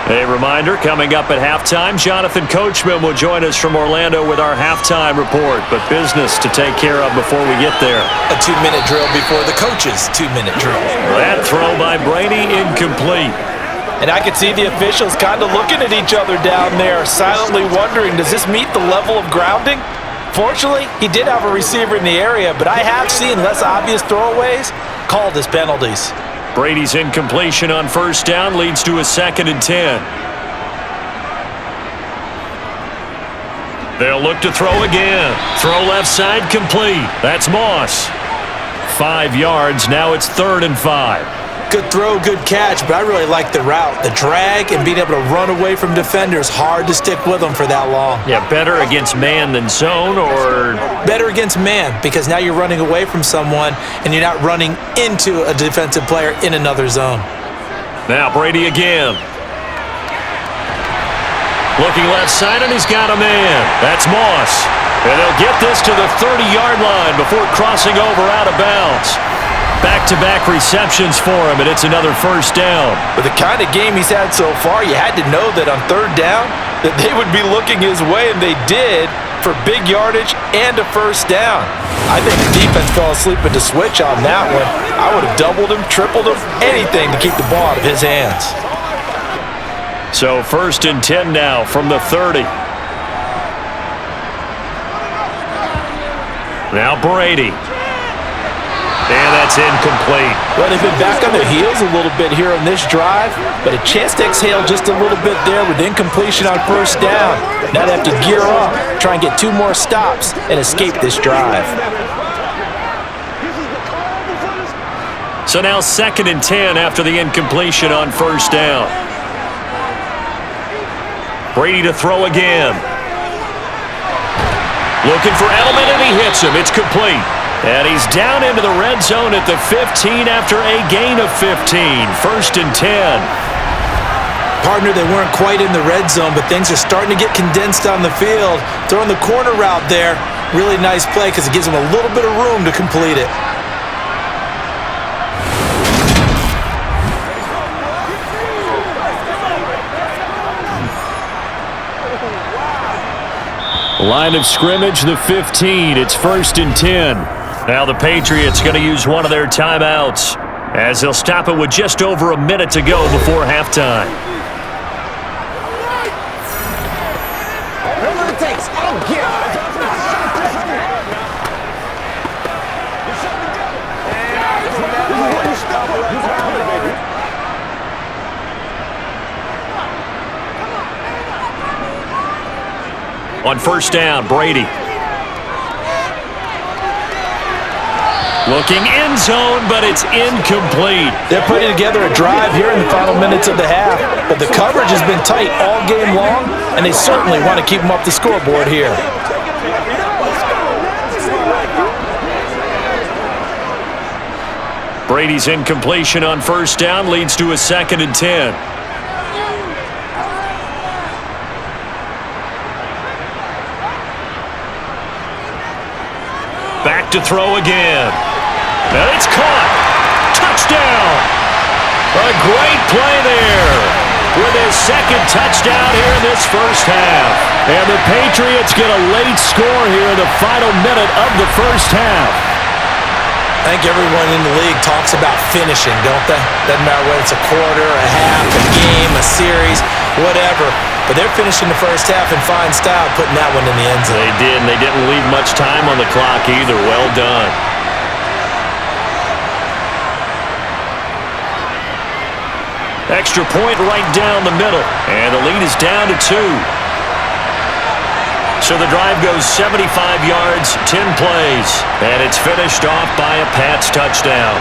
A reminder, coming up at halftime, Jonathan Coachman will join us from Orlando with our halftime report, but business to take care of before we get there. A 2-minute drill before the coach's 2-minute drill. That throw by Brady, incomplete. And I could see the officials kind of looking at each other down there, silently wondering, does this meet the level of grounding? Fortunately, he did have a receiver in the area, but I have seen less obvious throwaways called as penalties. Brady's incompletion on 1st down leads to a 2nd and 10. They'll look to throw again. Throw left side, complete. That's Moss. 5 yards, now it's 3rd and 5. Good throw, good catch, but I really like the route. The drag and being able to run away from defenders, hard to stick with them for that long. Yeah, better against man than zone, or? Better against man, because now you're running away from someone and you're not running into a defensive player in another zone. Now Brady again. Looking left side, and he's got a man. That's Moss. And they'll get this to the 30-yard line before crossing over out of bounds. Back-to-back receptions for him, and it's another first down. With the kind of game he's had so far, you had to know that on 3rd down that they would be looking his way, and they did, for big yardage and a first down. I think the defense fell asleep at the switch on that one. I would have doubled him, tripled him, anything to keep the ball out of his hands. So 1st and 10 now from the 30. Now Brady. And that's incomplete. Well, they've been back on their heels a little bit here on this drive, but a chance to exhale just a little bit there with incompletion on 1st down. Now they have to gear up, try and get 2 more stops, and escape this drive. So now 2nd and 10 after the incompletion on 1st down. Brady to throw again. Looking for Edelman, and he hits him. It's complete. And he's down into the red zone at the 15 after a gain of 15. 1st and 10. Partner, they weren't quite in the red zone, but things are starting to get condensed on the field. Throwing the corner route there, really nice play because it gives them a little bit of room to complete it. Line of scrimmage, the 15. It's 1st and 10. Now the Patriots going to use one of their timeouts as they'll stop it with just over a minute to go before halftime. Whatever it takes, I don't care. On on first down. Brady. Looking end zone, but it's incomplete. They're putting together a drive here in the final minutes of the half, but the coverage has been tight all game long, and they certainly want to keep them up the scoreboard here. Brady's incompletion on first down leads to a 2nd and 10. Back to throw again. And it's caught. Touchdown. A great play there with his 2nd touchdown here in this first half. And the Patriots get a late score here in the final minute of the first half. I think everyone in the league talks about finishing, don't they? Doesn't matter whether it's a quarter, a half, a game, a series, whatever. But they're finishing the first half in fine style, putting that one in the end zone. They did, and they didn't leave much time on the clock either. Well done. Extra point right down the middle, and the lead is down to 2. So the drive goes 75 yards, 10 plays, and it's finished off by a Pats touchdown.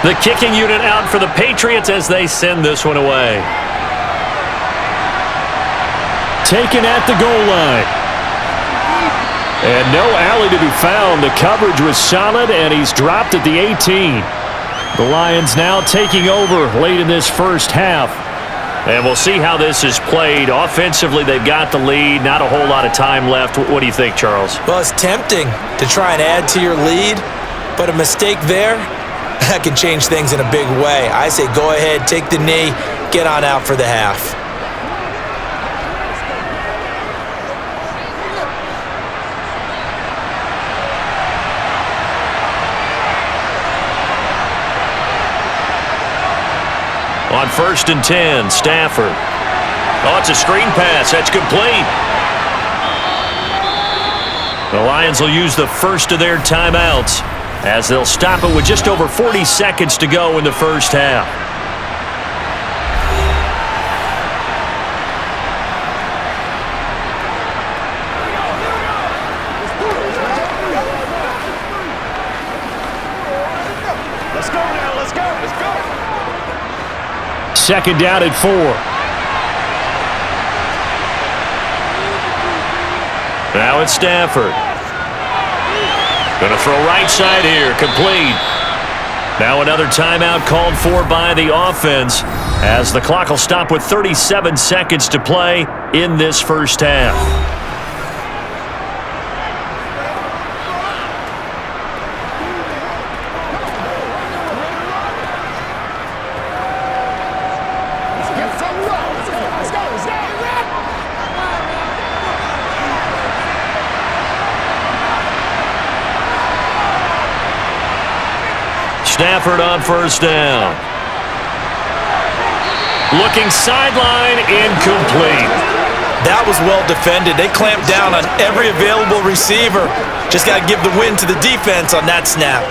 The kicking unit out for the Patriots as they send this one away. Taken at the goal line. And no alley to be found. The coverage was solid, and he's dropped at the 18. The Lions now taking over late in this first half. And we'll see how this is played. Offensively, they've got the lead. Not a whole lot of time left. What do you think, Charles? Well, it's tempting to try and add to your lead, but a mistake there, that can change things in a big way. I say go ahead, take the knee, get on out for the half. On 1st and 10, Stafford. Oh, it's a screen pass. That's complete. The Lions will use the first of their timeouts as they'll stop it with just over 40 seconds to go in the first half. Let's go now, let's go, let's go. 2nd down and 4. Now it's Stafford. Going to throw right side here, complete. Now another timeout called for by the offense as the clock will stop with 37 seconds to play in this first half. Stafford on first down. Looking sideline, incomplete. That was well defended. They clamped down on every available receiver. Just got to give the win to the defense on that snap.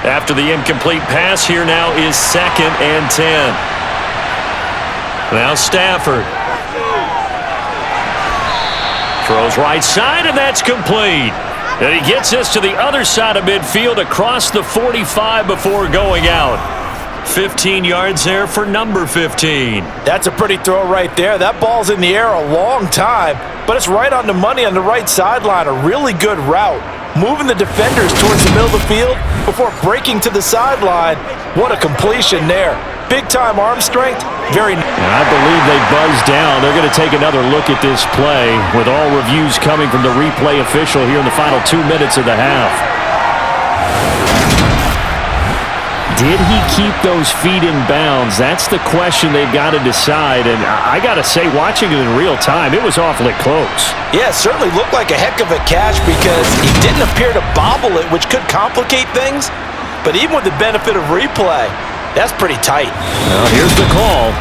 After the incomplete pass, here now is 2nd and 10. Now Stafford. Throws right side, and that's complete. And he gets us to the other side of midfield across the 45 before going out. 15 yards there for number 15. That's a pretty throw right there. That ball's in the air a long time, but it's right on the money on the right sideline. A really good route. Moving the defenders towards the middle of the field before breaking to the sideline. What a completion there. Big-time arm strength. Very. And I believe they buzzed down. They're going to take another look at this play with all reviews coming from the replay official here in the final 2 minutes of the half. did he keep those feet in bounds? That's the question they've got to decide. And I got to say, watching it in real time, it was awfully close. Yeah, it certainly looked like a heck of a catch because he didn't appear to bobble it, which could complicate things. But even with the benefit of replay, that's pretty tight. Well, here's the call.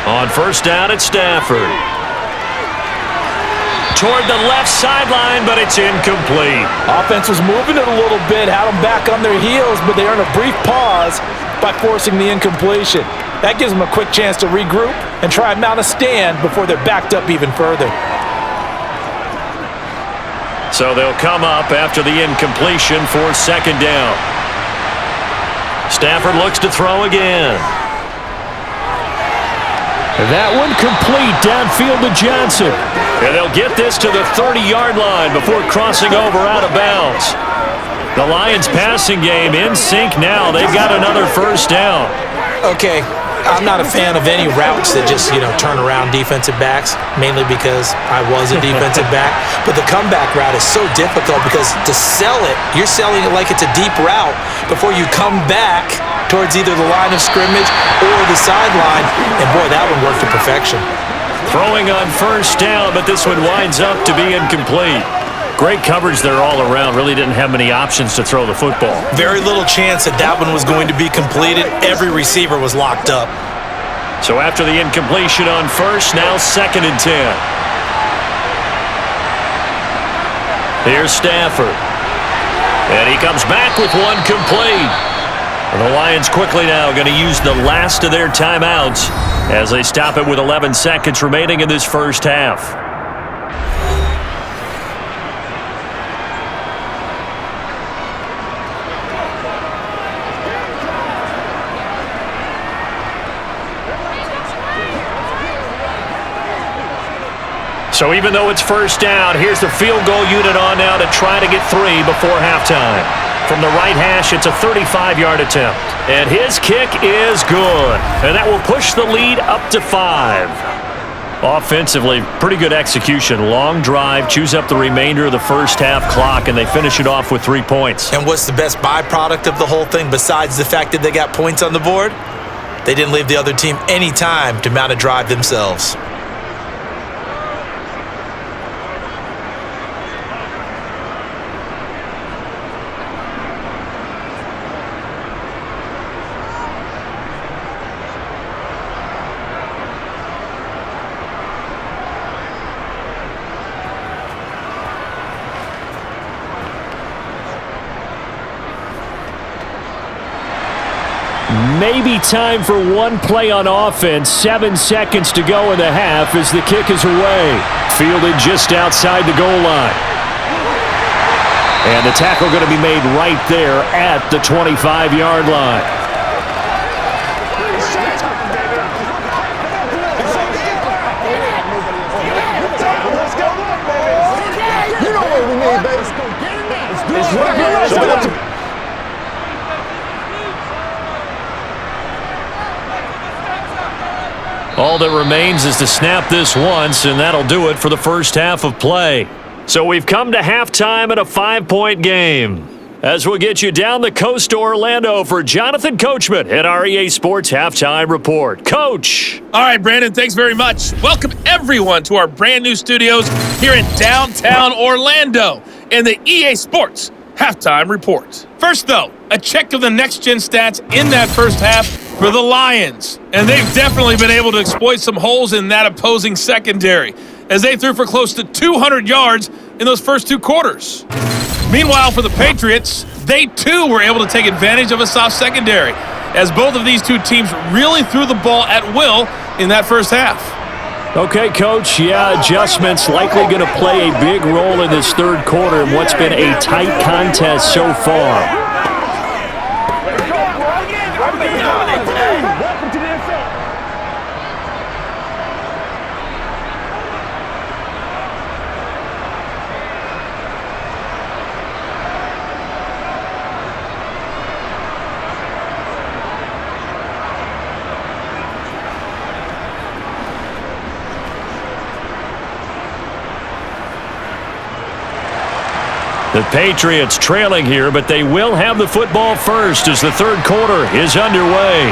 On first down, it's Stafford. Toward the left sideline, but it's incomplete. Offense was moving it a little bit, had them back on their heels, but they earned a brief pause by forcing the incompletion. That gives them a quick chance to regroup and try and mount a stand before they're backed up even further. So they'll come up after the incompletion for second down. Stafford looks to throw again. That one complete downfield to Johnson. And they'll get this to the 30-yard line before crossing over out of bounds. The Lions passing game in sync now. They've got another first down. Okay, I'm not a fan of any routes that just, turn around defensive backs, mainly because I was a defensive back. But the comeback route is so difficult because to sell it, you're selling it like it's a deep route before you come back towards either the line of scrimmage or the sideline. And boy, that one worked to perfection. Throwing on first down, but this one winds up to be incomplete. Great coverage there all around. Really didn't have many options to throw the football. Very little chance that that one was going to be completed. Every receiver was locked up. So after the incompletion on first, now 2nd and 10. Here's Stafford. And he comes back with one complete. And the Lions quickly now going to use the last of their timeouts as they stop it with 11 seconds remaining in this first half. So even though it's first down, here's the field goal unit on now to try to get 3 before halftime. From the right hash, it's a 35-yard attempt. And his kick is good. And that will push the lead up to 5. Offensively, pretty good execution. Long drive, chews up the remainder of the first half clock, and they finish it off with 3 points. And what's the best byproduct of the whole thing besides the fact that they got points on the board? They didn't leave the other team any time to mount a drive themselves. Maybe time for one play on offense. 7 seconds to go in the half as the kick is away. Fielded just outside the goal line. And the tackle going to be made right there at the 25-yard line. You know what we need, baby. Let's go. All that remains is to snap this once, and that'll do it for the first half of play. So we've come to halftime at a 5-point game. As we'll get you down the coast to Orlando for Jonathan Coachman at our EA Sports Halftime Report. Coach! All right, Brandon, thanks very much. Welcome, everyone, to our brand new studios here in downtown Orlando in the EA Sports Halftime Report. First, though, a check of the next-gen stats in that first half for the Lions. And they've definitely been able to exploit some holes in that opposing secondary as they threw for close to 200 yards in those first 2 quarters. Meanwhile, for the Patriots, they too were able to take advantage of a soft secondary as both of these two teams really threw the ball at will in that first half. Okay, Coach, adjustments likely going to play a big role in this third quarter in what's been a tight contest so far. Welcome to the NFL. The Patriots trailing here, but they will have the football first as the third quarter is underway.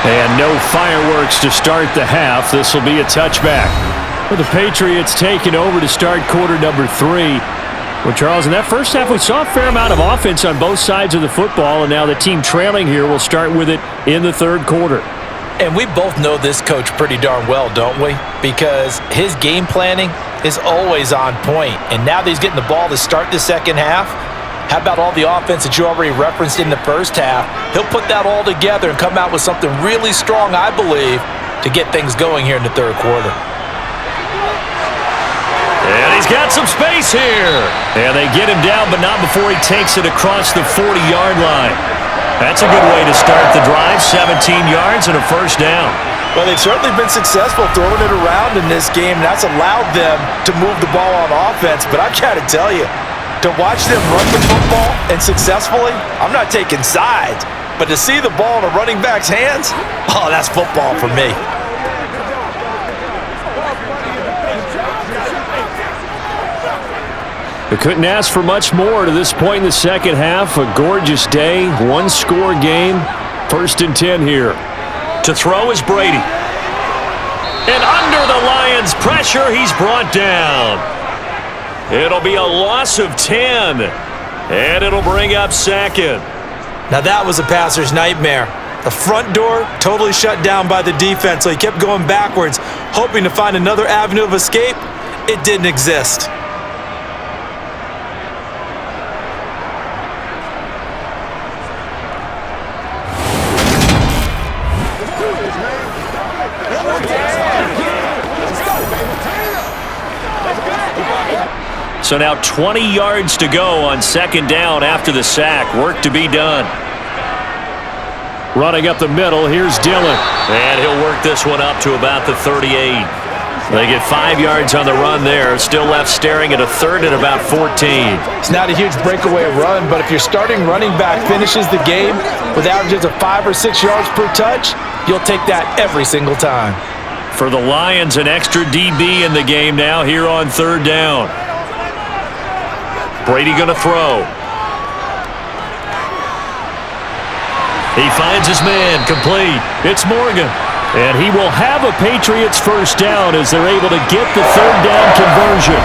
And no fireworks to start the half. This will be a touchback. Well, the Patriots taking over to start quarter number 3. Well, Charles, in that first half, we saw a fair amount of offense on both sides of the football, and now the team trailing here will start with it in the third quarter. And we both know this coach pretty darn well, don't we? Because his game planning is always on point. And now that he's getting the ball to start the second half, how about all the offense that you already referenced in the first half? He'll put that all together and come out with something really strong, I believe, to get things going here in the third quarter. And he's got some space here. And they get him down, but not before he takes it across the 40-yard line. That's a good way to start the drive, 17 yards and a first down. Well, they've certainly been successful throwing it around in this game. That's allowed them to move the ball on offense. But I've got to tell you, to watch them run the football and successfully, I'm not taking sides. But to see the ball in a running back's hands, oh, that's football for me. We couldn't ask for much more to this point in the second half. A gorgeous day, one-score game. 1st and 10 here. To throw is Brady. And under the Lions' pressure, he's brought down. It'll be a loss of 10. And it'll bring up second. Now that was a passer's nightmare. The front door totally shut down by the defense, so he kept going backwards, hoping to find another avenue of escape. It didn't exist. So now 20 yards to go on second down after the sack. Work to be done. Running up the middle, here's Dillon. And he'll work this one up to about the 38. They get 5 yards on the run there. Still left staring at a third and about 14. It's not a huge breakaway run, but if your starting running back finishes the game with averages of 5 or 6 yards per touch, you'll take that every single time. For the Lions, an extra DB in the game now here on third down. Brady going to throw. He finds his man, complete. It's Morgan. And he will have a Patriots first down as they're able to get the third down conversion.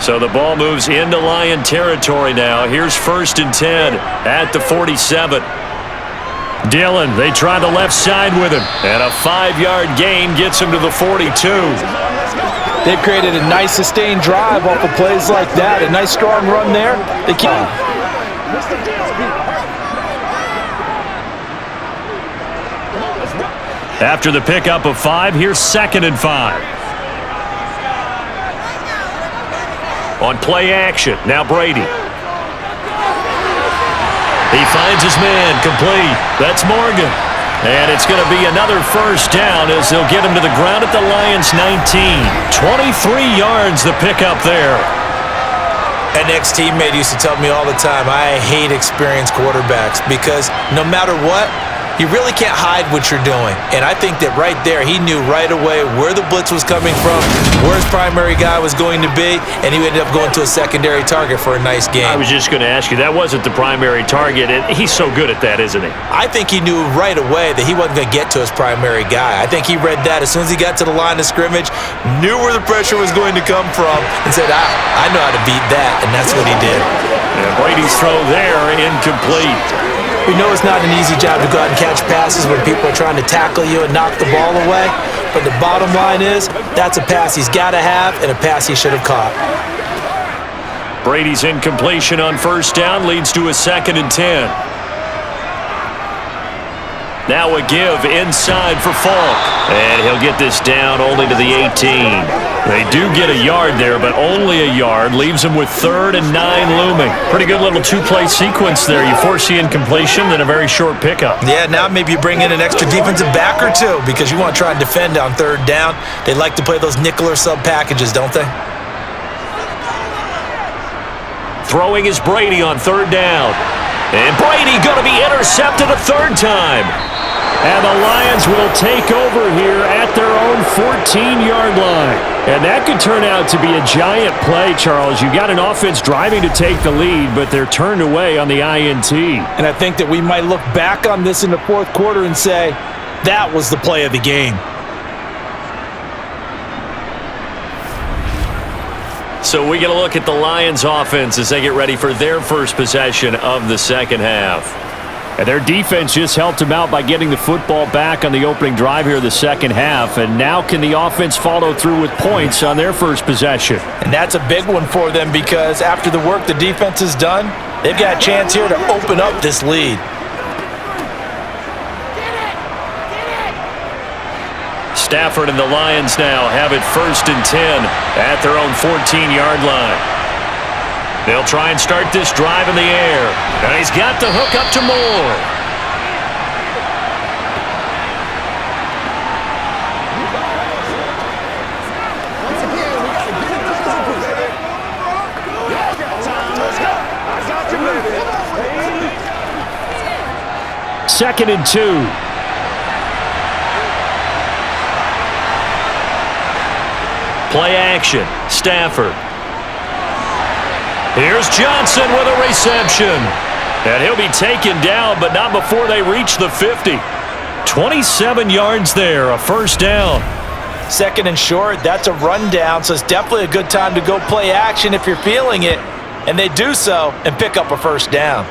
So the ball moves into Lion territory now. Here's 1st and 10 at the 47. Dillon, they try the left side with him. And a 5-yard gain gets him to the 42. They've created a nice sustained drive off of plays like that. A nice strong run there. They keep. After the pickup of 5, here's 2nd and 5. On play action, now Brady. He finds his man, complete. That's Morgan. And it's going to be another first down as they'll get him to the ground at the Lions' 19. 23 yards the pickup there. An ex-teammate used to tell me all the time, I hate experienced quarterbacks because no matter what, you really can't hide what you're doing. And I think that right there, he knew right away where the blitz was coming from, where his primary guy was going to be, and he ended up going to a secondary target for a nice game. I was just going to ask you, that wasn't the primary target, and he's so good at that, isn't he? I think he knew right away that he wasn't going to get to his primary guy. I think he read that as soon as he got to the line of scrimmage, knew where the pressure was going to come from, and said, I know how to beat that, and that's what he did. And Brady's throw there, incomplete. We know it's not an easy job to go out and catch passes when people are trying to tackle you and knock the ball away. But the bottom line is, that's a pass he's got to have and a pass he should have caught. Brady's incompletion on first down leads to a 2nd and 10. Now a give inside for Falk. And he'll get this down only to the 18. They do get a yard there, but only a yard. Leaves them with 3rd and 9 looming. Pretty good little two-play sequence there. You force the incompletion, then a very short pickup. Yeah, now maybe you bring in an extra defensive back or two because you want to try and defend on 3rd down. They like to play those nickel or sub packages, don't they? Throwing is Brady on 3rd down. And Brady going to be intercepted a 3rd time. And the Lions will take over here at their own 14-yard line. And that could turn out to be a giant play, Charles. You've got an offense driving to take the lead, but they're turned away on the INT. And I think that we might look back on this in the 4th quarter and say, that was the play of the game. So we get a look at the Lions offense as they get ready for their first possession of the second half. And their defense just helped them out by getting the football back on the opening drive here in the second half. And now can the offense follow through with points on their first possession? And that's a big one for them because after the work the defense has done, they've got a chance here to open up this lead. Stafford and the Lions now have it 1st and 10 at their own 14-yard line. They'll try and start this drive in the air. And he's got the hook up to Moore. Second and 2. Play action. Stafford. Here's Johnson with a reception. And he'll be taken down, but not before they reach the 50. 27 yards there, a 1st down. 2nd and short, that's a rundown, so it's definitely a good time to go play action if you're feeling it. And they do so and pick up a 1st down.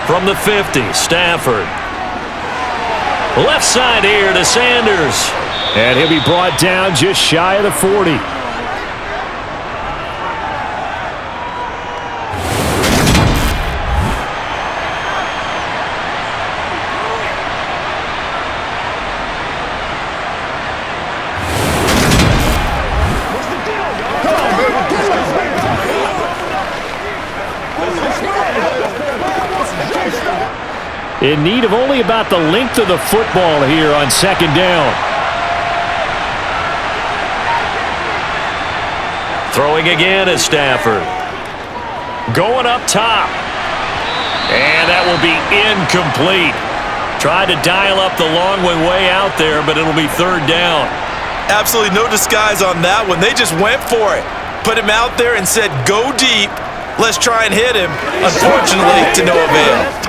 From the 50, Stafford. Left side here to Sanders. And he'll be brought down just shy of the 40. In need of only about the length of the football here on 2nd down. Throwing again is Stafford. Going up top. And that will be incomplete. Tried to dial up the long way out there, but it'll be 3rd down. Absolutely no disguise on that one. They just went for it. Put him out there and said, go deep. Let's try and hit him. Unfortunately, to no avail.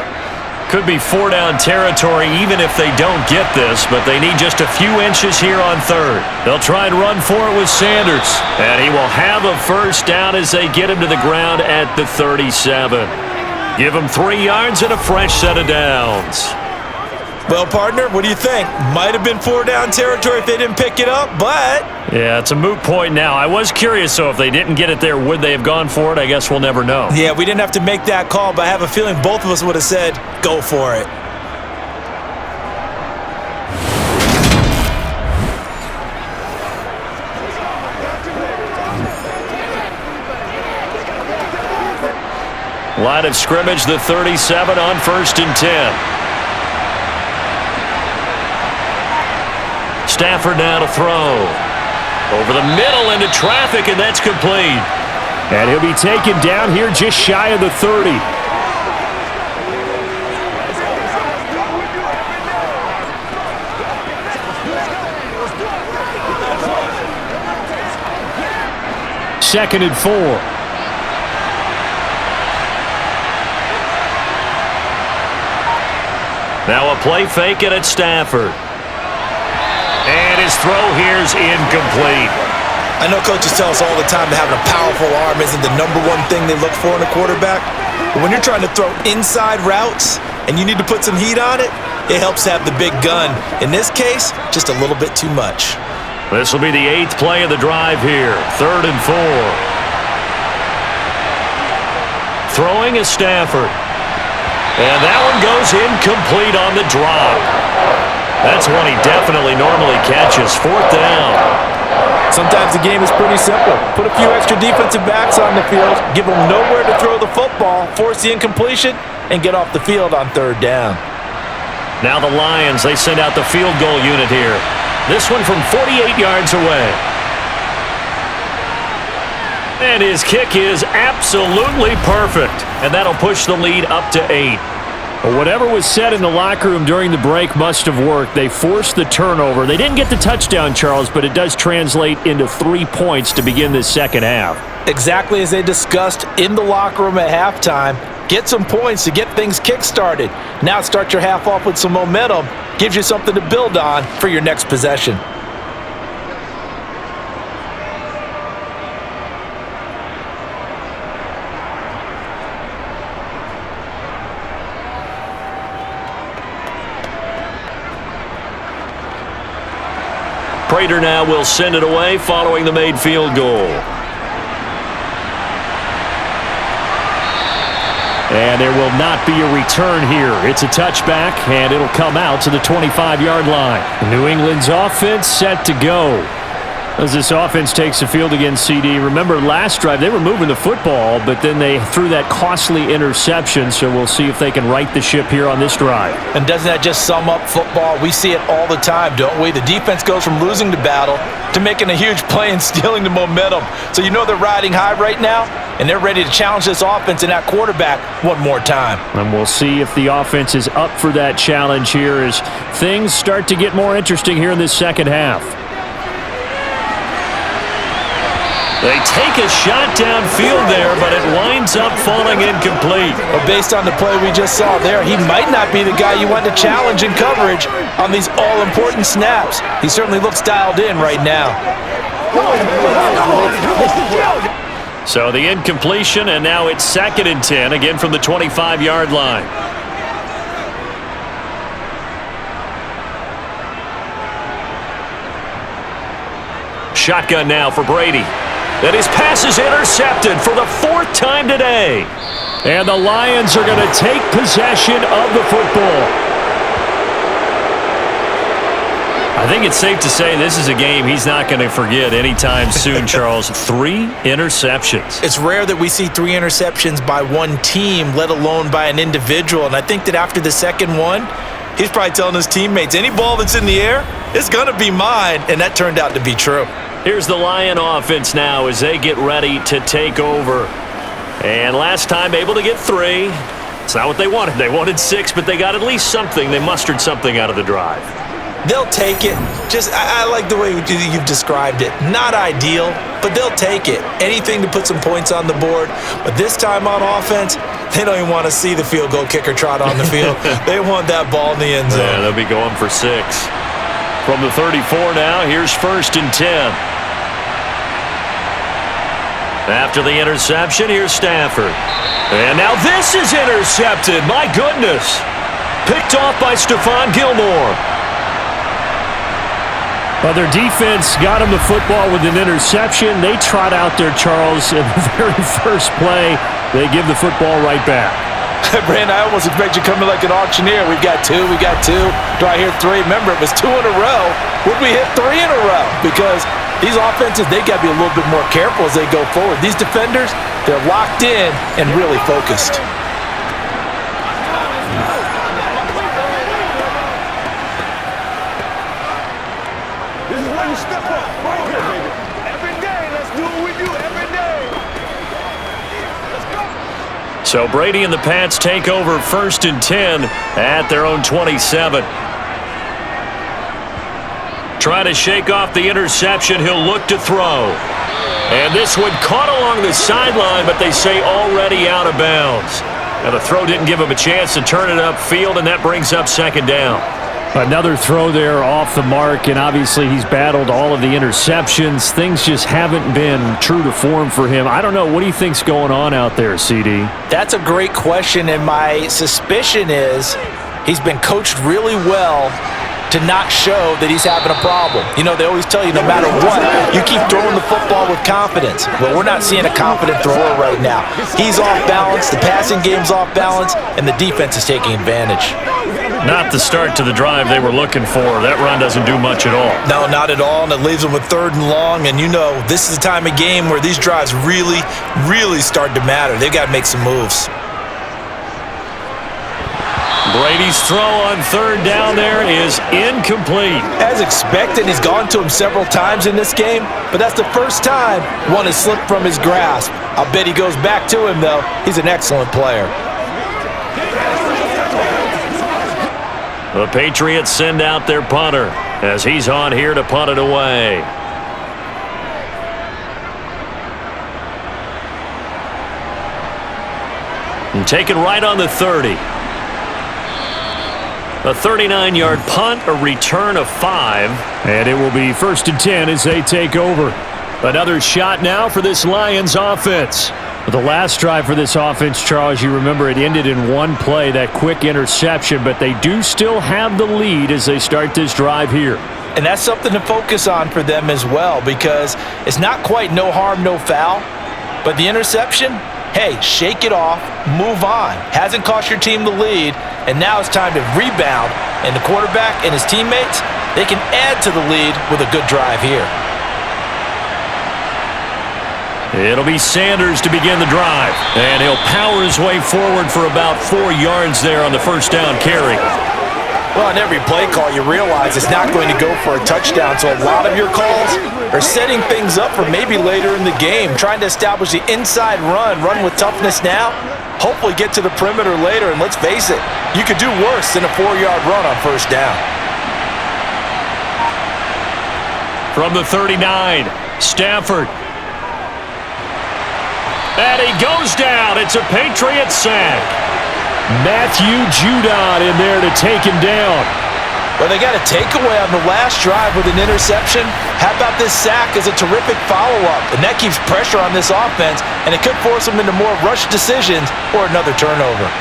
Could be 4-down territory even if they don't get this, but they need just a few inches here on 3rd. They'll try and run for it with Sanders. And he will have a 1st down as they get him to the ground at the 37. Give him 3 yards and a fresh set of downs. Well, partner, what do you think? Might have been 4-down territory if they didn't pick it up, but... Yeah, it's a moot point now. I was curious, so if they didn't get it there, would they have gone for it? I guess we'll never know. Yeah, we didn't have to make that call, but I have a feeling both of us would have said, go for it. Line of scrimmage, the 37 on 1st and 10. Stafford now to throw. Over the middle into traffic, and that's complete. And he'll be taken down here just shy of the 30. Second and 4. Now a play fake it at Stafford. And his throw here's incomplete. I know coaches tell us all the time that having a powerful arm isn't the #1 thing they look for in a quarterback. But when you're trying to throw inside routes and you need to put some heat on it, it helps have the big gun. In this case, just a little bit too much. This will be the 8th play of the drive here. 3rd and 4. Throwing is Stafford. And that one goes incomplete on the drop. That's one he definitely normally catches. 4th down. Sometimes the game is pretty simple. Put a few extra defensive backs on the field, give them nowhere to throw the football, force the incompletion, and get off the field on 3rd down. Now the Lions, they send out the field goal unit here. This one from 48 yards away. And his kick is absolutely perfect. And that'll push the lead up to 8. Well, whatever was said in the locker room during the break must have worked. They forced the turnover. They didn't get the touchdown, Charles, but it does translate into 3 points to begin this second half. Exactly as they discussed in the locker room at halftime. Get some points to get things kick-started. Now start your half off with some momentum. Gives you something to build on for your next possession. Prater now will send it away following the made field goal. And there will not be a return here. It's a touchback, and it'll come out to the 25-yard line. New England's offense set to go. As this offense takes the field against CD, remember last drive they were moving the football, but then they threw that costly interception, so we'll see if they can right the ship here on this drive. And doesn't that just sum up football? We see it all the time, don't we? The defense goes from losing the battle to making a huge play and stealing the momentum. So you know they're riding high right now, and they're ready to challenge this offense and that quarterback one more time. And we'll see if the offense is up for that challenge here as things start to get more interesting here in this second half. They take a shot downfield there, but it winds up falling incomplete. Well, based on the play we just saw there, he might not be the guy you want to challenge in coverage on these all-important snaps. He certainly looks dialed in right now. So the incompletion, and now it's 2nd and 10, again from the 25-yard line. Shotgun now for Brady. And his pass is intercepted for the 4th time today. And the Lions are going to take possession of the football. I think it's safe to say this is a game he's not going to forget anytime soon, Charles. 3 interceptions. It's rare that we see 3 interceptions by one team, let alone by an individual. And I think that after the second one, he's probably telling his teammates, any ball that's in the air, it's going to be mine. And that turned out to be true. Here's the Lion offense now as they get ready to take over. And last time able to get 3. It's not what they wanted. They wanted 6, but they got at least something. They mustered something out of the drive. They'll take it. I like the way you've described it. Not ideal, but they'll take it. Anything to put some points on the board. But this time on offense, they don't even want to see the field goal kicker trot on the field. They want that ball in the end zone. Yeah, they'll be going for 6. From the 34 now, here's 1st and 10. After the interception, here's Stafford. And now this is intercepted. My goodness. Picked off by Stephon Gilmore. Well, their defense got him the football with an interception. They trot out there, Charles, in the very first play. They give the football right back. Brand, I almost expect you coming like an auctioneer. We've got 2, we got 2. Do I hear 3? Remember, it was 2 in a row. Would we hit 3 in a row? Because these offenses, they got to be a little bit more careful as they go forward. These defenders, they're locked in and really focused. This is where you step up. Right here, baby. Every day, let's do what we do every day. Let's go. So Brady and the Pats take over 1st and 10 at their own 27. Trying to shake off the interception, he'll look to throw. And this one caught along the sideline, but they say already out of bounds. Now the throw didn't give him a chance to turn it upfield, and that brings up 2nd down. Another throw there off the mark, and obviously he's battled all of the interceptions. Things just haven't been true to form for him. I don't know. What do you think's going on out there, CD? That's a great question, and my suspicion is He's been coached really well to not show that he's having a problem. You know, they always tell you no matter what, you keep throwing the football with confidence. Well, we're not seeing a confident thrower right now. He's off balance, the passing game's off balance, and the defense is taking advantage. Not the start to the drive they were looking for. That run doesn't do much at all. No, not at all, and it leaves them with 3rd and long, and you know, this is the time of game where these drives really, really start to matter. They've got to make some moves. Brady's throw on 3rd down there is incomplete. As expected, he's gone to him several times in this game, but that's the first time one has slipped from his grasp. I'll bet he goes back to him, though. He's an excellent player. The Patriots send out their punter as he's on here to punt it away. And taken right on the 30. A 39-yard punt, a return of 5. And it will be 1st and 10 as they take over. Another shot now for this Lions offense. The last drive for this offense, Charles, you remember it ended in one play, that quick interception, but they do still have the lead as they start this drive here. And that's something to focus on for them as well, because it's not quite no harm, no foul, but the interception, hey, shake it off, move on. Hasn't cost your team the lead, and now it's time to rebound, and the quarterback and his teammates, they can add to the lead with a good drive here. It'll be Sanders to begin the drive, and he'll power his way forward for about 4 yards there on the 1st down carry. Well, on every play call, you realize it's not going to go for a touchdown, so a lot of your calls are setting things up for maybe later in the game, trying to establish the inside run with toughness now, hopefully get to the perimeter later, and let's face it, you could do worse than a 4-yard run on 1st down. From the 39, Stafford. And he goes down. It's a Patriots sack. Matthew Judon in there to take him down. Well, they got a takeaway on the last drive with an interception. How about this sack as a terrific follow-up? And that keeps pressure on this offense, and it could force them into more rush decisions or another turnover.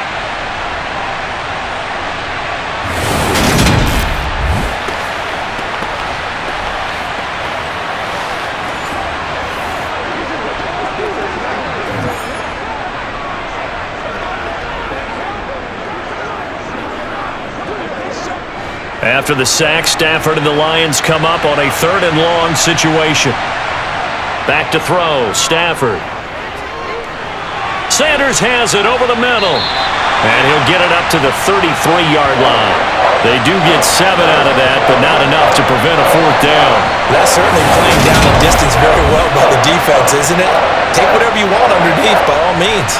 After the sack, Stafford and the Lions come up on a 3rd and long situation. Back to throw, Stafford. Sanders has it over the middle. And he'll get it up to the 33-yard line. They do get 7 out of that, but not enough to prevent a 4th down. That's certainly playing down the distance very well by the defense, isn't it? Take whatever you want underneath, by all means.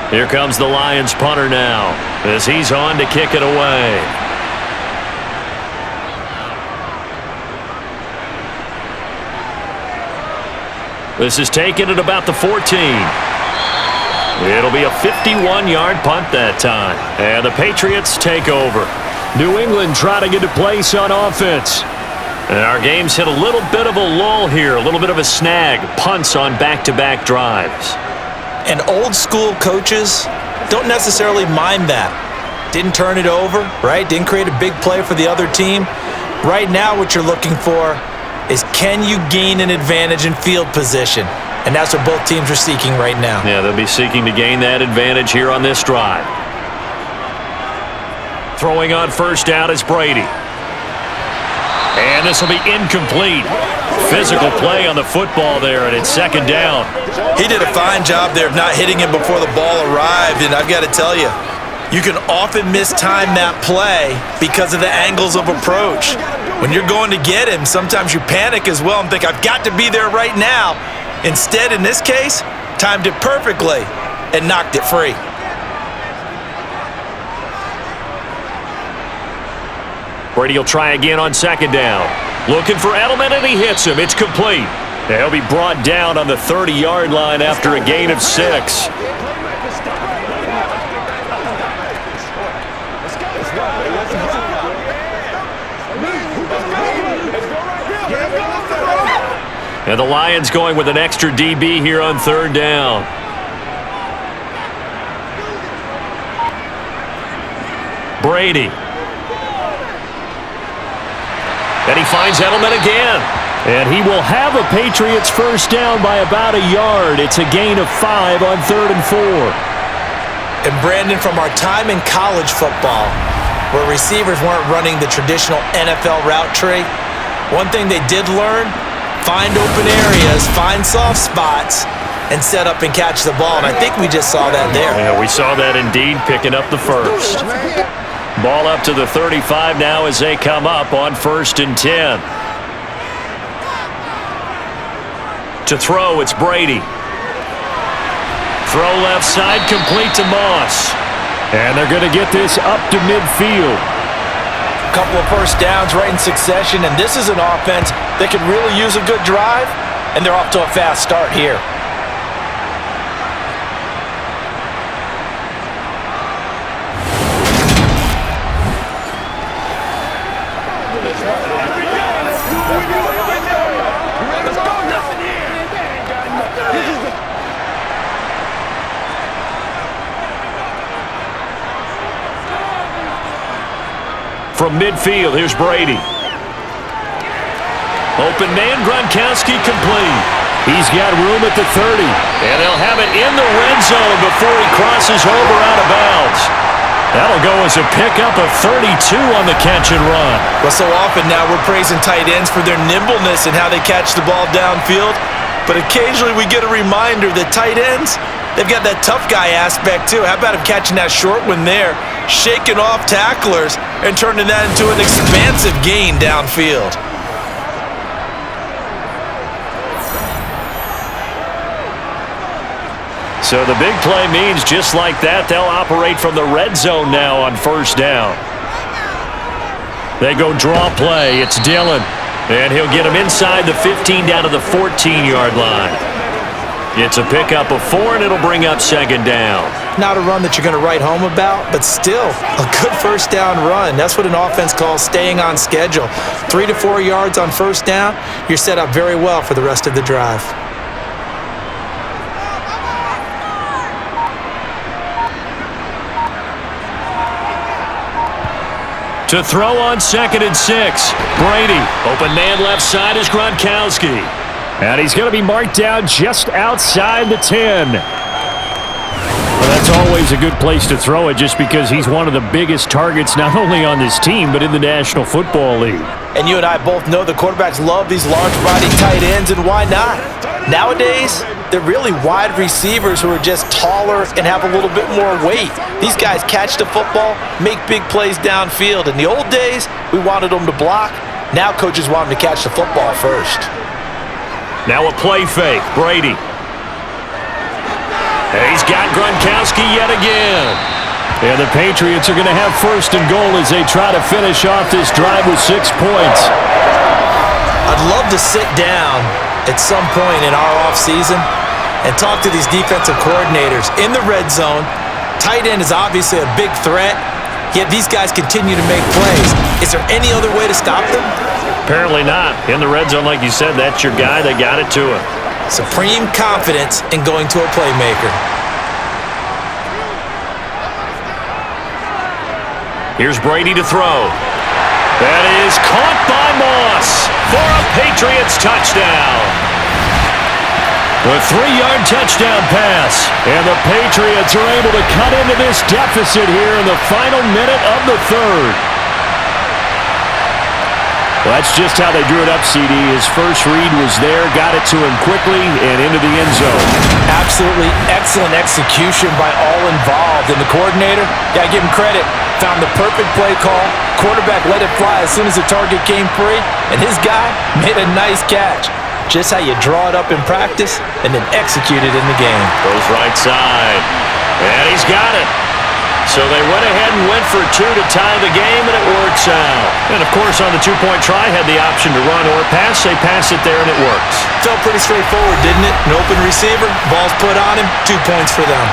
Here comes the Lions punter now as he's on to kick it away. This is taken at about the 14. It'll be a 51-yard punt that time. And the Patriots take over. New England trotting into place on offense. And our game's hit a little bit of a lull here, a little bit of a snag. Punts on back-to-back drives. And old school coaches don't necessarily mind that. Didn't turn it over, right? Didn't create a big play for the other team. Right now what you're looking for is, can you gain an advantage in field position? And that's what both teams are seeking right now. Yeah, they'll be seeking to gain that advantage here on this drive. Throwing on 1st down is Brady. And this will be incomplete. Physical play on the football there, and it's 2nd down. He did a fine job there of not hitting him before the ball arrived, and I've got to tell you, you can often mistime that play because of the angles of approach. When you're going to get him, sometimes you panic as well and think, I've got to be there right now. Instead, in this case, timed it perfectly and knocked it free. Brady will try again on 2nd down. Looking for Edelman, and he hits him. It's complete. He'll be brought down on the 30-yard line after a gain of 6. And the Lions going with an extra DB here on third down. Brady. And he finds Edelman again. And he will have a Patriots first down by about a yard. It's a gain of 5 on 3rd and 4. And Brandon, from our time in college football, where receivers weren't running the traditional NFL route tree, one thing they did learn, find open areas, find soft spots, and set up and catch the ball. And I think we just saw that there. Yeah, we saw that indeed, picking up the first. Ball up to the 35 now as they come up on 1st and 10. To throw, it's Brady. Throw left side, complete to Moss. And they're going to get this up to midfield. A couple of first downs right in succession, and this is an offense that could really use a good drive, and they're off to a fast start here. From midfield, here's Brady. Open man, Gronkowski complete. He's got room at the 30. And they'll have it in the red zone before he crosses over out of bounds. That'll go as a pickup of 32 on the catch and run. Well, so often now we're praising tight ends for their nimbleness and how they catch the ball downfield. But occasionally we get a reminder that tight ends, they've got that tough guy aspect too. How about him catching that short one there, shaking off tacklers, and turning that into an expansive gain downfield. So the big play means just like that, they'll operate from the red zone now on 1st down. They go draw play. It's Dillon. And he'll get him inside the 15 down to the 14-yard line. It's a pickup of 4, and it'll bring up 2nd down. Not a run that you're going to write home about, but still a good first down run. That's what an offense calls staying on schedule. 3 to 4 yards on 1st down, you're set up very well for the rest of the drive. To throw on 2nd and 6. Brady. Open man left side is Gronkowski. And he's going to be marked down just outside the 10. Well, that's always a good place to throw it just because he's one of the biggest targets not only on this team but in the National Football League. And you and I both know the quarterbacks love these large-body tight ends, and why not? Nowadays, they're really wide receivers who are just taller and have a little bit more weight. These guys catch the football, make big plays downfield. In the old days, we wanted them to block. Now coaches want them to catch the football first. Now a play fake, Brady. And he's got Gronkowski yet again. And the Patriots are going to have 1st and goal as they try to finish off this drive with 6 points. I'd love to sit down at some point in our offseason and talk to these defensive coordinators in the red zone. Tight end is obviously a big threat, yet these guys continue to make plays. Is there any other way to stop them? Apparently not. In the red zone, like you said, that's your guy. They got it to him. Supreme confidence in going to a playmaker. Here's Brady to throw. That is caught by Moss for a Patriots touchdown. The 3-yard touchdown pass. And the Patriots are able to cut into this deficit here in the final minute of the 3rd. Well, that's just how they drew it up, CD. His first read was there, got it to him quickly, and into the end zone. Absolutely excellent execution by all involved. And the coordinator, gotta give him credit, found the perfect play call. Quarterback let it fly as soon as the target came free, and his guy made a nice catch. Just how you draw it up in practice and then execute it in the game. Goes right side, and he's got it. So they went ahead and went for 2 to tie the game, and it works out. And, of course, on the 2-point try, had the option to run or pass. They pass it there, and it works. Felt pretty straightforward, didn't it? An open receiver, ball's put on him, 2 points for them.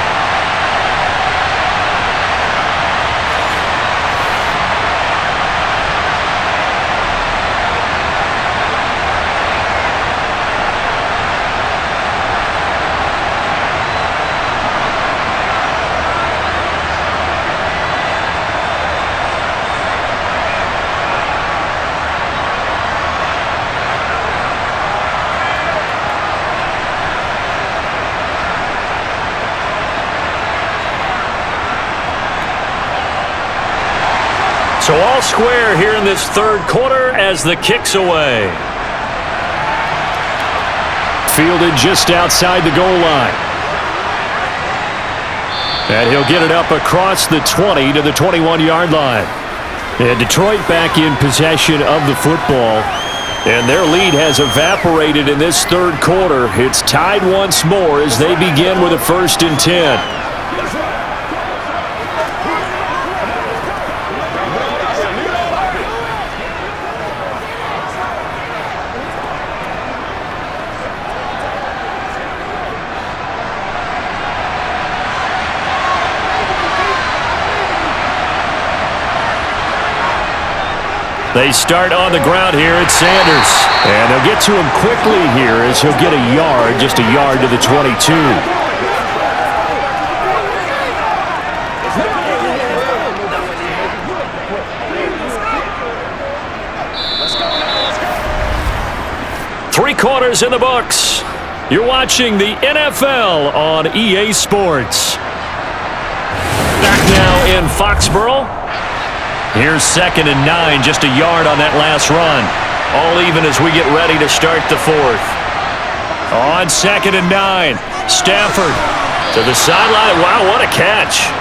So all square here in this third quarter as the kick's away. Fielded just outside the goal line. And he'll get it up across the 20 to the 21-yard line. And Detroit back in possession of the football. And their lead has evaporated in this third quarter. It's tied once more as they begin with a 1st and 10. They start on the ground here at Sanders. And they'll get to him quickly here as he'll get a yard, just a yard to the 22. Three quarters in the books. You're watching the NFL on EA Sports. Back now in Foxborough. Here's 2nd and 9, just a yard on that last run. All even as we get ready to start the 4th. On 2nd and 9, Stafford to the sideline. Wow, what a catch.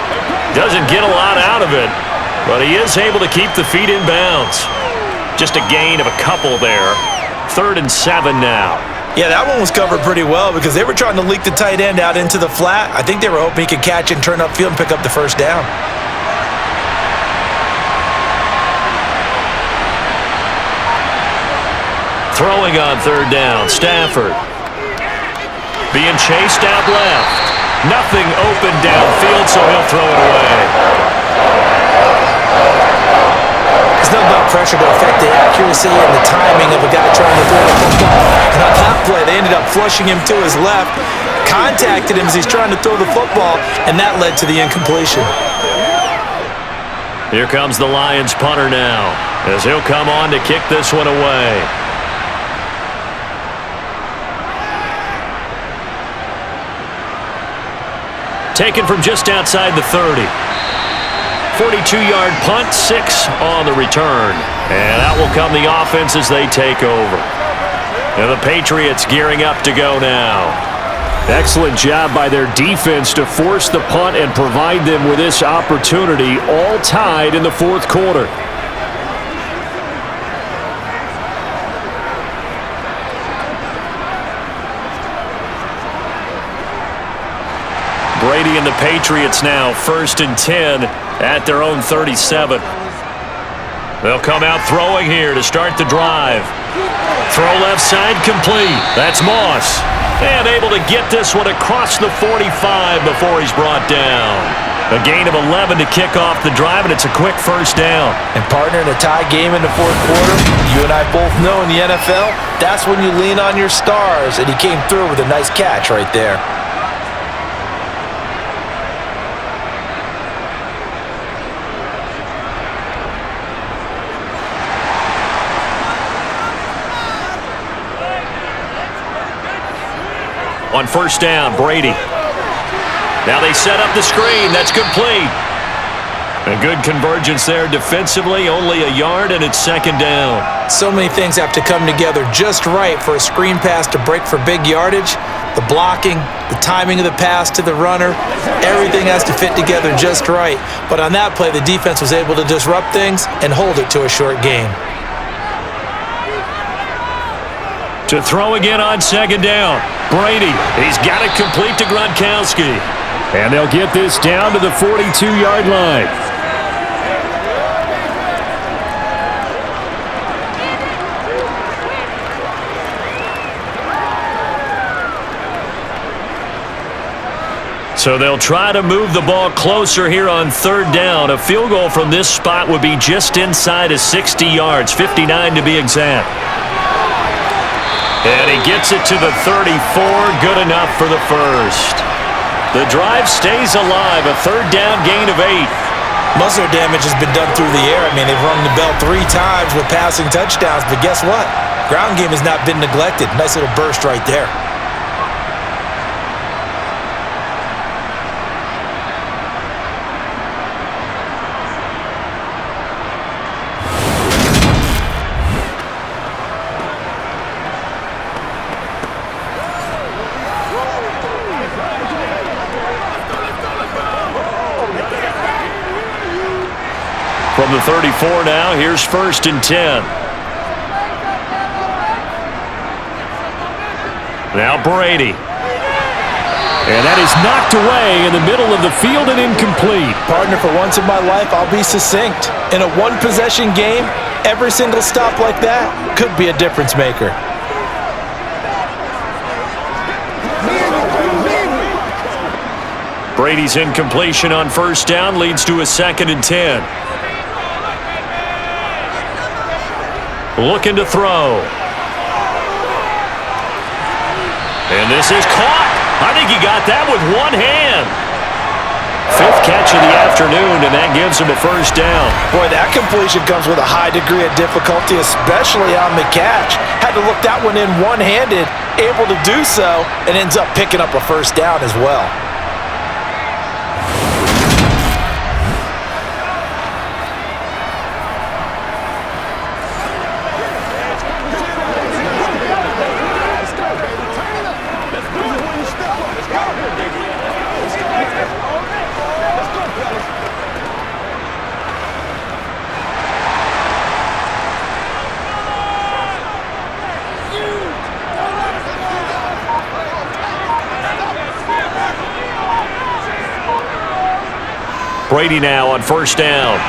Doesn't get a lot out of it, but he is able to keep the feet in bounds. Just a gain of a couple there. 3rd and 7 now. Yeah, that one was covered pretty well because they were trying to leak the tight end out into the flat. I think they were hoping he could catch it and turn upfield and pick up the first down. Throwing on 3rd down, Stafford. Being chased out left. Nothing open downfield, so he'll throw it away. There's not enough pressure to affect the accuracy and the timing of a guy trying to throw the football. And on that play, they ended up flushing him to his left, contacted him as he's trying to throw the football, and that led to the incompletion. Here comes the Lions punter now, as he'll come on to kick this one away. Taken from just outside the 30. 42-yard punt, 6 on the return. And out will come the offense as they take over. And the Patriots gearing up to go now. Excellent job by their defense to force the punt and provide them with this opportunity, all tied in the 4th quarter. Brady and the Patriots now 1st and 10 at their own 37. They'll come out throwing here to start the drive. Throw left side complete. That's Moss. And able to get this one across the 45 before he's brought down. A gain of 11 to kick off the drive, and it's a quick first down. And partner, in a tie game in the 4th quarter, you and I both know in the NFL, that's when you lean on your stars. And he came through with a nice catch right there. On 1st down, Brady. Now they set up the screen. That's complete. A good convergence there defensively. Only a yard, and it's 2nd down. So many things have to come together just right for a screen pass to break for big yardage. The blocking, the timing of the pass to the runner, everything has to fit together just right. But on that play, the defense was able to disrupt things and hold it to a short gain. To throw again on 2nd down. Brady, he's got it complete to Gronkowski. And they'll get this down to the 42-yard line. So they'll try to move the ball closer here on 3rd down. A field goal from this spot would be just inside of 60 yards, 59 to be exact. And he gets it to the 34, good enough for the first. The drive stays alive, a 3rd down gain of 8. Most of their damage has been done through the air. I mean, they've rung the bell 3 times with passing touchdowns, but guess what? Ground game has not been neglected. Nice little burst right there. From the 34 now, here's 1st and 10. Now Brady. And that is knocked away in the middle of the field and incomplete. Partner, for once in my life, I'll be succinct. In a one-possession game, every single stop like that could be a difference maker. Brady's incompletion on 1st down leads to a 2nd and 10. Looking to throw. And this is caught. I think he got that with one hand. 5th catch of the afternoon, and that gives him a 1st down. Boy, that completion comes with a high degree of difficulty, especially on the catch. Had to look that one in one-handed, able to do so, and ends up picking up a 1st down as well. Brady now on 1st down.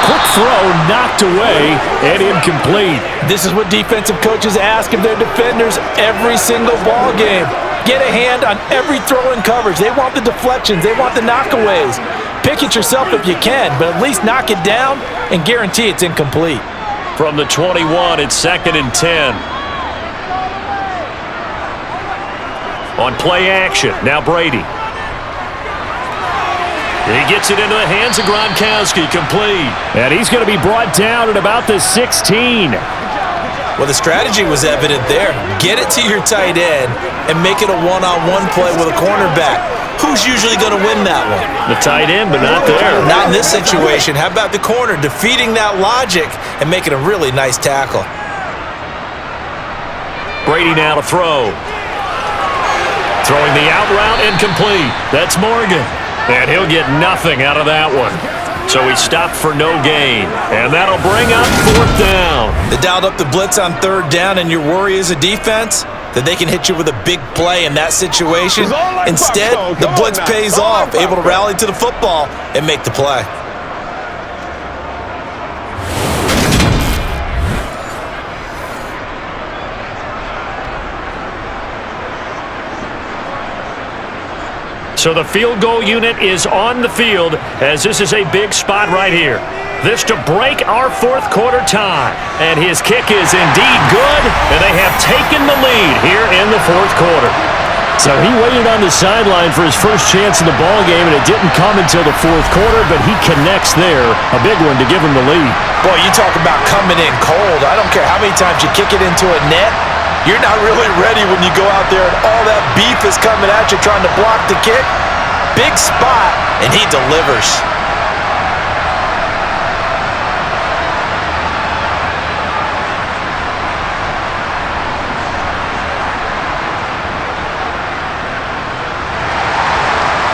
Quick throw knocked away and incomplete. This is what defensive coaches ask of their defenders every single ball game. Get a hand on every throw in coverage. They want the deflections. They want the knockaways. Pick it yourself if you can, but at least knock it down and guarantee it's incomplete. From the 21, it's 2nd and 10. On play action, now Brady. He gets it into the hands of Gronkowski, complete. And he's going to be brought down at about the 16. Well, the strategy was evident there. Get it to your tight end and make it a one-on-one play with a cornerback. Who's usually going to win that one? The tight end, but not there. Not in this situation. How about the corner defeating that logic and making a really nice tackle? Brady now to throw. Throwing the out route, incomplete. That's Morgan. And he'll get nothing out of that one. So he stopped for no gain. And that'll bring up 4th down. They dialed up the blitz on 3rd down, and your worry as a defense that they can hit you with a big play in that situation. Instead, the blitz pays off, able to rally to the football and make the play. So the field goal unit is on the field as this is a big spot right here. This to break our 4th quarter tie. And his kick is indeed good, and they have taken the lead here in the 4th quarter. So he waited on the sideline for his first chance in the ball game, and it didn't come until the 4th quarter, but he connects there. A big one to give him the lead. Boy, you talk about coming in cold. I don't care how many times you kick it into a net. You're not really ready when you go out there and all that beef is coming at you trying to block the kick. Big spot, and he delivers.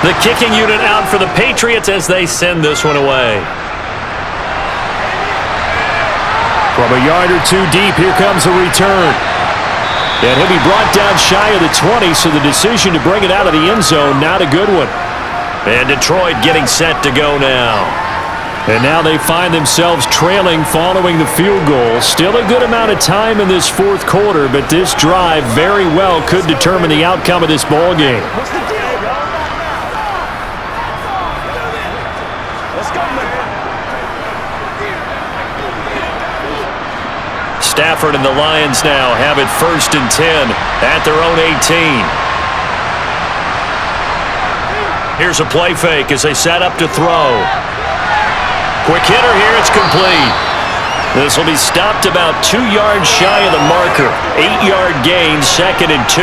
The kicking unit out for the Patriots as they send this one away. From a yard or two deep, here comes a return. And he'll be brought down shy of the 20, so the decision to bring it out of the end zone, not a good one. And Detroit getting set to go now. And now they find themselves trailing following the field goal. Still a good amount of time in this 4th quarter, but this drive very well could determine the outcome of this ball game. What's the deal, y'all? Let's go, man. Stafford and the Lions now have it 1st and 10 at their own 18. Here's a play fake as they set up to throw. Quick hitter here, it's complete. This will be stopped about 2 yards shy of the marker. 8-yard gain, 2nd and 2.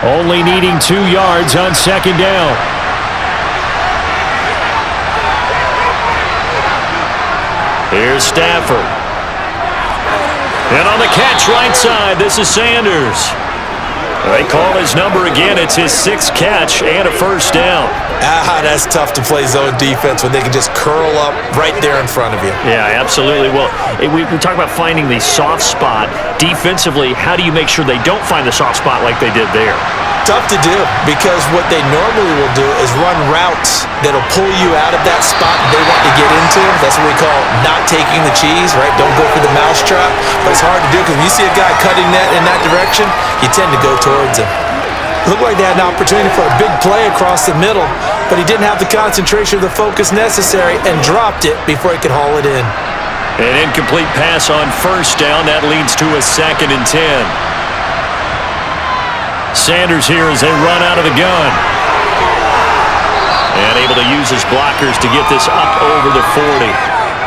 Only needing 2 yards on 2nd down. Here's Stafford. And on the catch right side, this is Sanders. They call his number again. It's his 6th catch and a first down. That's tough to play zone defense when they can just curl up right there in front of you. Yeah, absolutely. Well, we talk about finding the soft spot. Defensively, how do you make sure they don't find the soft spot like they did there? Tough to do because what they normally will do is run routes that'll pull you out of that spot they want to get into. That's what we call not taking the cheese, right? Don't go for the mousetrap. But it's hard to do because when you see a guy cutting that in that direction, you tend to go towards him. Looked like they had an opportunity for a big play across the middle, but he didn't have the concentration or the focus necessary and dropped it before he could haul it in. An incomplete pass on first down. That leads to a 2nd and 10. Sanders here as they run out of the gun. And able to use his blockers to get this up over the 40.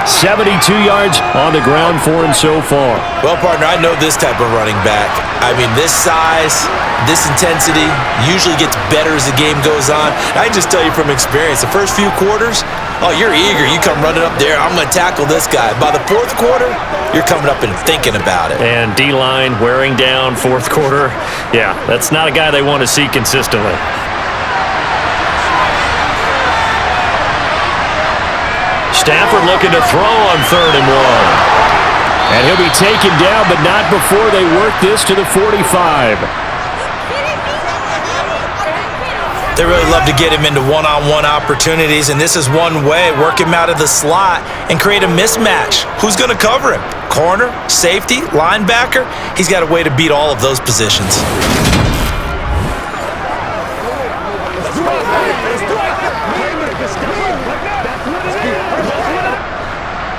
72 yards on the ground for him so far. Well, partner, I know this type of running back. I mean, this size, this intensity usually gets better as the game goes on. I can just tell you from experience, the first few quarters, oh, you're eager. You come running up there, I'm going to tackle this guy. By the 4th quarter, you're coming up and thinking about it. And D-line wearing down 4th quarter. Yeah, that's not a guy they want to see consistently. Stafford looking to throw on 3rd and 1. And he'll be taken down, but not before they work this to the 45. They really love to get him into one-on-one opportunities, and this is one way. Work him out of the slot and create a mismatch. Who's going to cover him? Corner, safety, linebacker? He's got a way to beat all of those positions.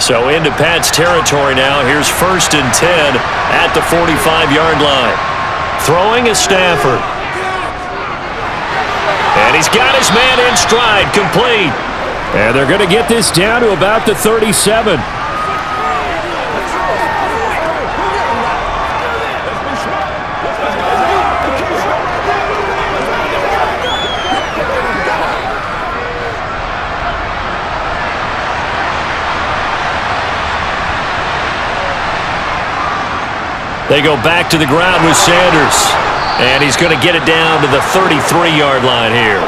So into Pat's territory now. Here's 1st and 10 at the 45-yard line. Throwing is Stafford. And he's got his man in stride, complete. And they're going to get this down to about the 37. They go back to the ground with Sanders. And he's going to get it down to the 33-yard line here.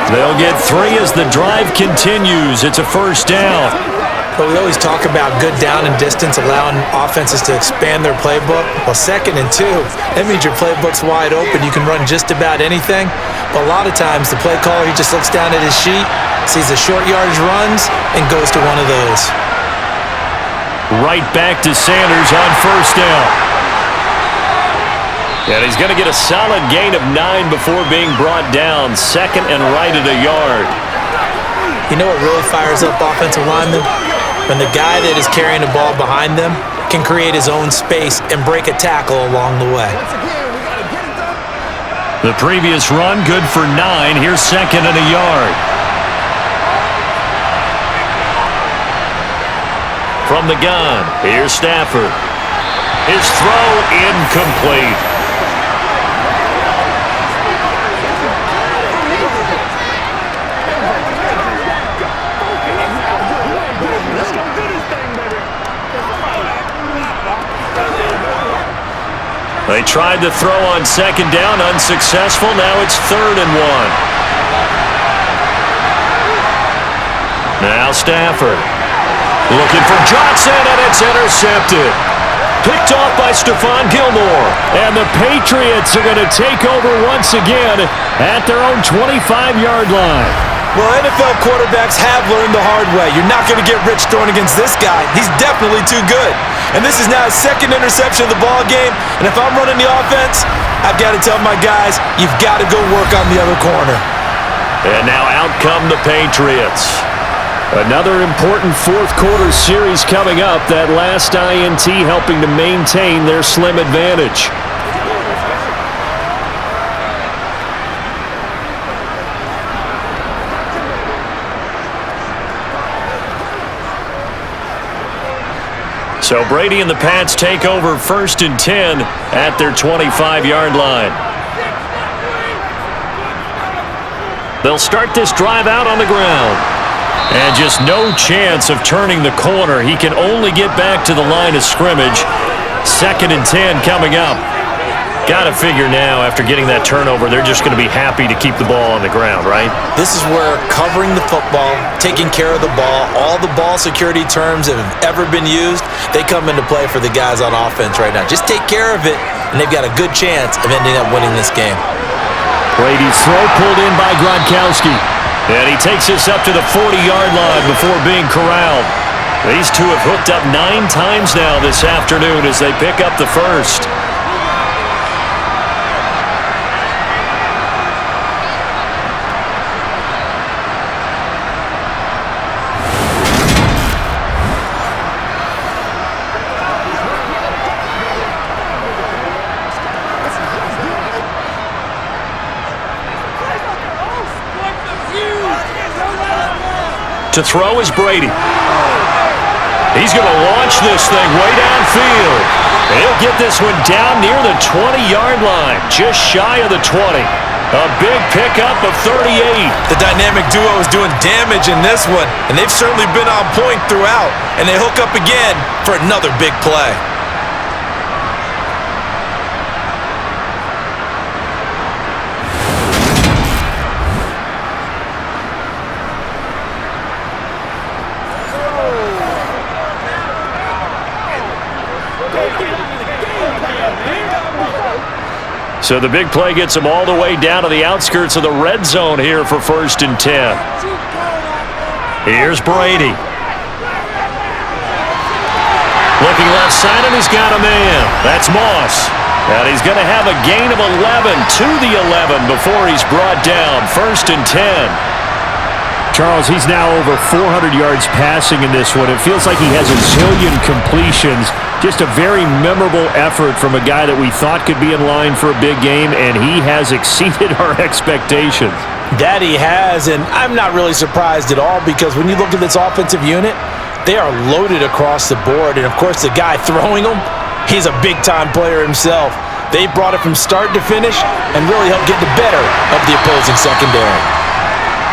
They'll get 3 as the drive continues. It's a first down. But we always talk about good down and distance, allowing offenses to expand their playbook. Well, 2nd and 2, that means your playbook's wide open. You can run just about anything. But a lot of times, the play caller, he just looks down at his sheet, sees the short yardage runs, and goes to one of those. Right back to Sanders on first down. And he's going to get a solid gain of 9 before being brought down. 2nd and right at a yard. You know what really fires up offensive linemen? When the guy that is carrying the ball behind them can create his own space and break a tackle along the way. The previous run, good for 9. Here's 2nd and a yard. From the gun, here's Stafford. His throw incomplete. They tried to throw on 2nd down, unsuccessful. Now it's 3rd and 1. Now Stafford looking for Johnson, and it's intercepted. Picked off by Stephon Gilmore. And the Patriots are going to take over once again at their own 25-yard line. Well, NFL quarterbacks have learned the hard way. You're not going to get rich throwing against this guy. He's definitely too good. And this is now his 2nd interception of the ball game. And if I'm running the offense, I've got to tell my guys, you've got to go work on the other corner. And now out come the Patriots. Another important 4th quarter series coming up. That last INT helping to maintain their slim advantage. So Brady and the Pats take over 1st and 10 at their 25-yard line. They'll start this drive out on the ground. And just no chance of turning the corner. He can only get back to the line of scrimmage. 2nd and 10 coming up. Got to figure now, after getting that turnover, they're just going to be happy to keep the ball on the ground, right? This is where covering the football, taking care of the ball, all the ball security terms that have ever been used, they come into play for the guys on offense right now. Just take care of it, and they've got a good chance of ending up winning this game. Brady's throw pulled in by Gronkowski. And he takes us up to the 40-yard line before being corralled. These two have hooked up 9 times now this afternoon as they pick up the first. To throw is Brady. He's going to launch this thing way downfield. And he'll get this one down near the 20-yard line, just shy of the 20. A big pickup of 38. The dynamic duo is doing damage in this one, and they've certainly been on point throughout. And they hook up again for another big play. So the big play gets them all the way down to the outskirts of the red zone here for 1st and 10. Here's Brady. Looking left side, and he's got a man. That's Moss. And he's going to have a gain of 11 to the 11 before he's brought down. 1st and 10. Charles, he's now over 400 yards passing in this one. It feels like he has a zillion completions. Just a very memorable effort from a guy that we thought could be in line for a big game, and he has exceeded our expectations. That he has, and I'm not really surprised at all because when you look at this offensive unit, they are loaded across the board. And, of course, the guy throwing them, he's a big-time player himself. They brought it from start to finish and really helped get the better of the opposing secondary.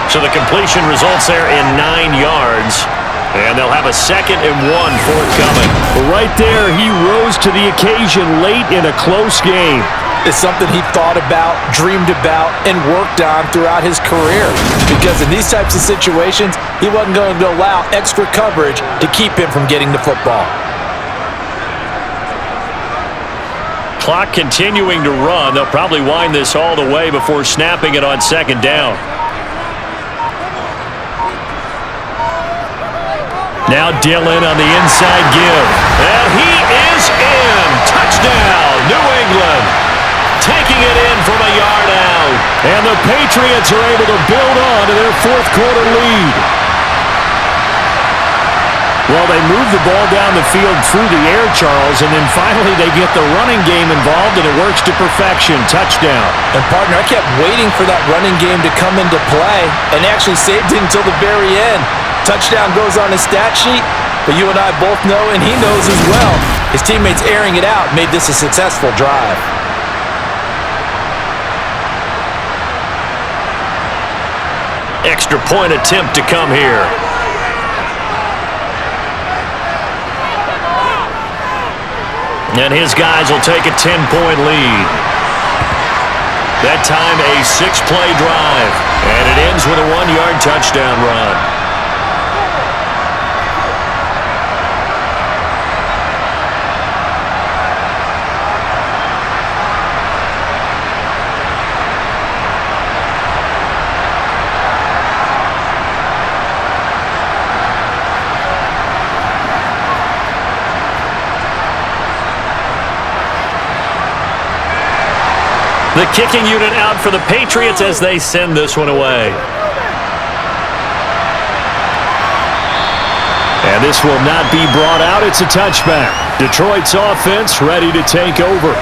So the completion results there in 9 yards. And they'll have a 2nd and 1 forthcoming. Right there, he rose to the occasion late in a close game. It's something he thought about, dreamed about, and worked on throughout his career. Because in these types of situations, he wasn't going to allow extra coverage to keep him from getting the football. Clock continuing to run. They'll probably wind this all the way before snapping it on 2nd down. Now Dillon on the inside give. And he is in. Touchdown, New England. Taking it in from a yard out. And the Patriots are able to build on to their 4th quarter lead. Well, they move the ball down the field through the air, Charles, and then finally they get the running game involved, and it works to perfection. Touchdown. And, partner, I kept waiting for that running game to come into play and actually saved it until the very end. Touchdown goes on his stat sheet, but you and I both know, and he knows as well, his teammates airing it out made this a successful drive. Extra point attempt to come here. And his guys will take a 10-point lead. That time a 6-play drive, and it ends with a 1-yard touchdown run. The kicking unit out for the Patriots as they send this one away. And this will not be brought out. It's a touchback. Detroit's offense ready to take over.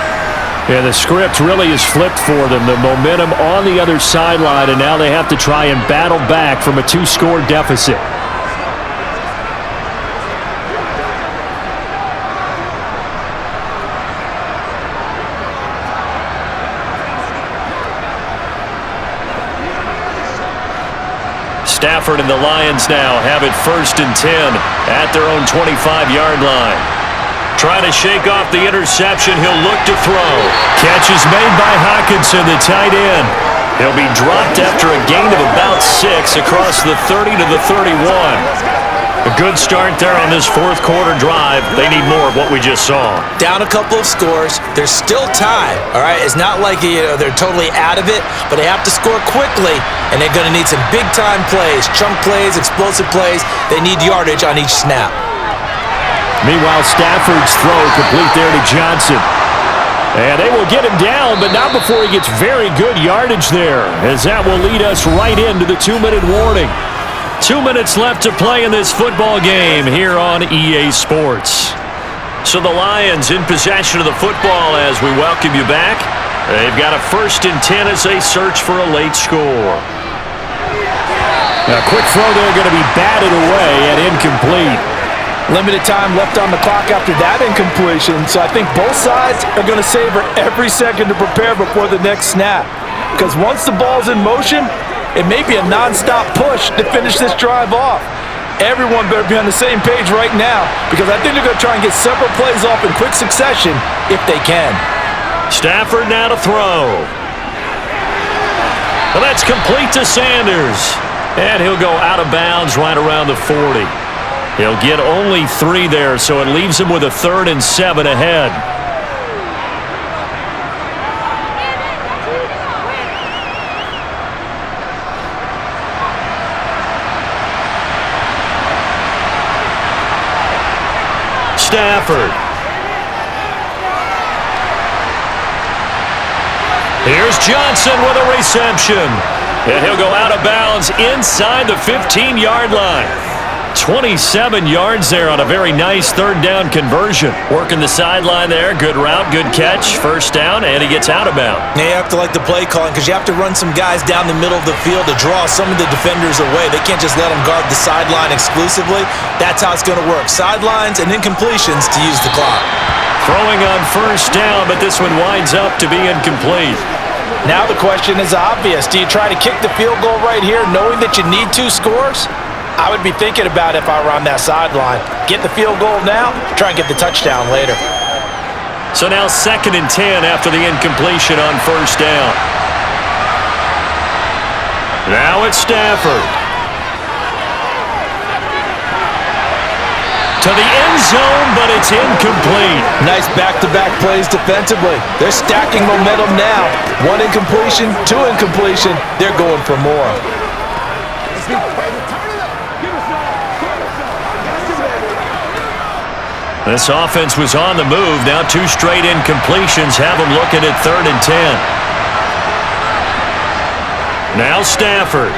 And the script really is flipped for them. The momentum on the other sideline, and now they have to try and battle back from a 2-score deficit. Stafford and the Lions now have it 1st and 10 at their own 25-yard line. Trying to shake off the interception. He'll look to throw. Catch is made by Hockenson, the tight end. He'll be dropped after a gain of about 6 across the 30 to the 31. A good start there on this fourth quarter drive. They need more of what we just saw. Down a couple of scores. There's still time, all right? It's not like they're totally out of it, but they have to score quickly, and they're going to need some big-time plays, chunk plays, explosive plays. They need yardage on each snap. Meanwhile, Stafford's throw complete there to Johnson. And they will get him down, but not before he gets very good yardage there, as that will lead us right into the 2-minute warning. 2 minutes left to play in this football game here on EA Sports. So the Lions in possession of the football as we welcome you back. They've got a 1st and 10 as they search for a late score. A quick throw there going to be batted away and incomplete. Limited time left on the clock after that incompletion, so I think both sides are going to savor every second to prepare before the next snap. Because once the ball's in motion, it may be a non-stop push to finish this drive off. Everyone better be on the same page right now, because I think they're going to try and get several plays off in quick succession if they can. Stafford now to throw. Well, that's complete to Sanders. And he'll go out of bounds right around the 40. He'll get only 3 there, so it leaves him with a 3rd and 7 ahead. Stafford. Here's Johnson with a reception. And he'll go out of bounds inside the 15-yard line. 27 yards there on a very nice 3rd down conversion. Working the sideline there. Good route, good catch. 1st down, and he gets out of bounds. Yeah, you have to like the play calling because you have to run some guys down the middle of the field to draw some of the defenders away. They can't just let them guard the sideline exclusively. That's how it's going to work. Sidelines and incompletions to use the clock. Throwing on 1st down, but this one winds up to be incomplete. Now the question is obvious. Do you try to kick the field goal right here knowing that you need 2 scores? I would be thinking about it if I were on that sideline. Get the field goal now, try and get the touchdown later. So now 2nd and 10 after the incompletion on 1st down. Now it's Stafford. To the end zone, but it's incomplete. Nice back-to-back plays defensively. They're stacking momentum now. 1 incompletion, 2 incompletion. They're going for more. This offense was on the move. Now 2 straight incompletions have them looking at 3rd and 10. Now Stafford.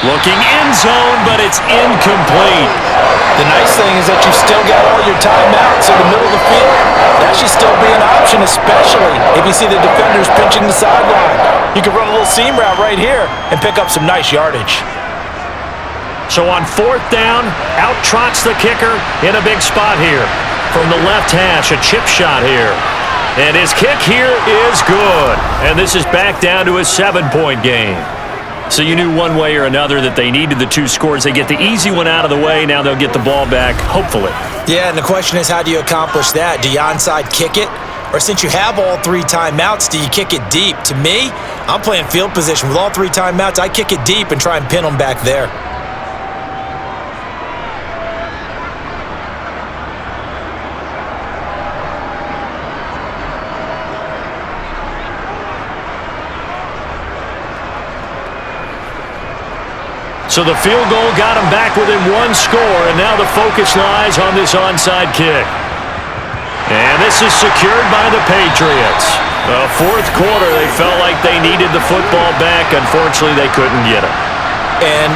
Looking end zone, but it's incomplete. The nice thing is that you've still got all your timeouts in the middle of the field. That should still be an option, especially if you see the defenders pinching the sideline. You can run a little seam route right here and pick up some nice yardage. So on 4th down, out trots the kicker in a big spot here. From the left hash, a chip shot here. And his kick here is good. And this is back down to a 7-point game. So you knew one way or another that they needed the 2 scores. They get the easy one out of the way. Now they'll get the ball back, hopefully. Yeah, and the question is, how do you accomplish that? Do you onside kick it? Or since you have all 3 timeouts, do you kick it deep? To me, I'm playing field position. With all 3 timeouts, I kick it deep and try and pin them back there. So the field goal got him back within 1 score, and now the focus lies on this onside kick. And this is secured by the Patriots. The 4th quarter, they felt like they needed the football back. Unfortunately, they couldn't get it. And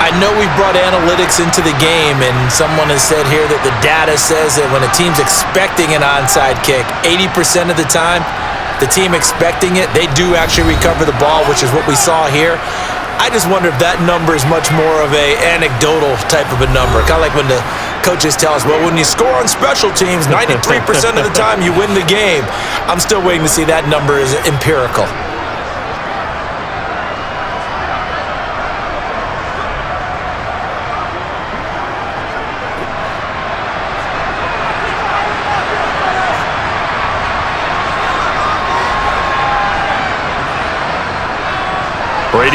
I know we've brought analytics into the game, and someone has said here that the data says that when a team's expecting an onside kick, 80% of the time, the team expecting it, they do actually recover the ball, which is what we saw here. I just wonder if that number is much more of a anecdotal type of a number. Kind of like when the coaches tell us, well, when you score on special teams, 93% of the time you win the game. I'm still waiting to see that number is empirical.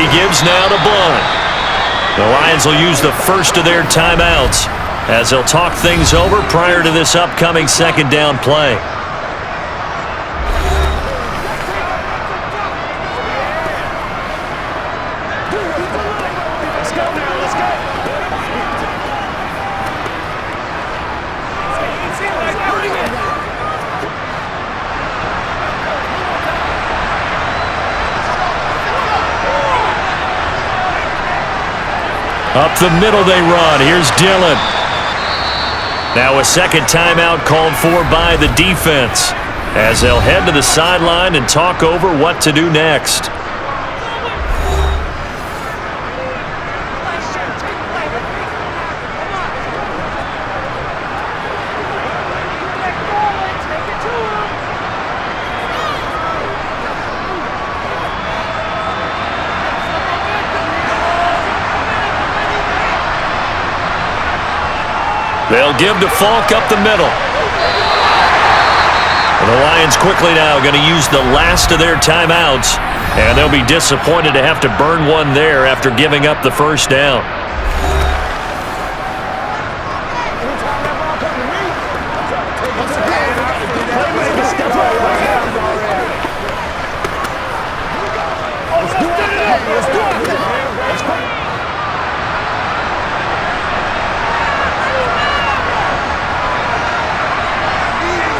He gives now to Blunt. The Lions will use the first of their timeouts as they'll talk things over prior to this upcoming second down play. Up the middle they run. Here's Dillon. Now a second timeout called for by the defense as they'll head to the sideline and talk over what to do next. They'll give to Falk up the middle. And the Lions quickly now going to use the last of their timeouts, and they'll be disappointed to have to burn one there after giving up the first down.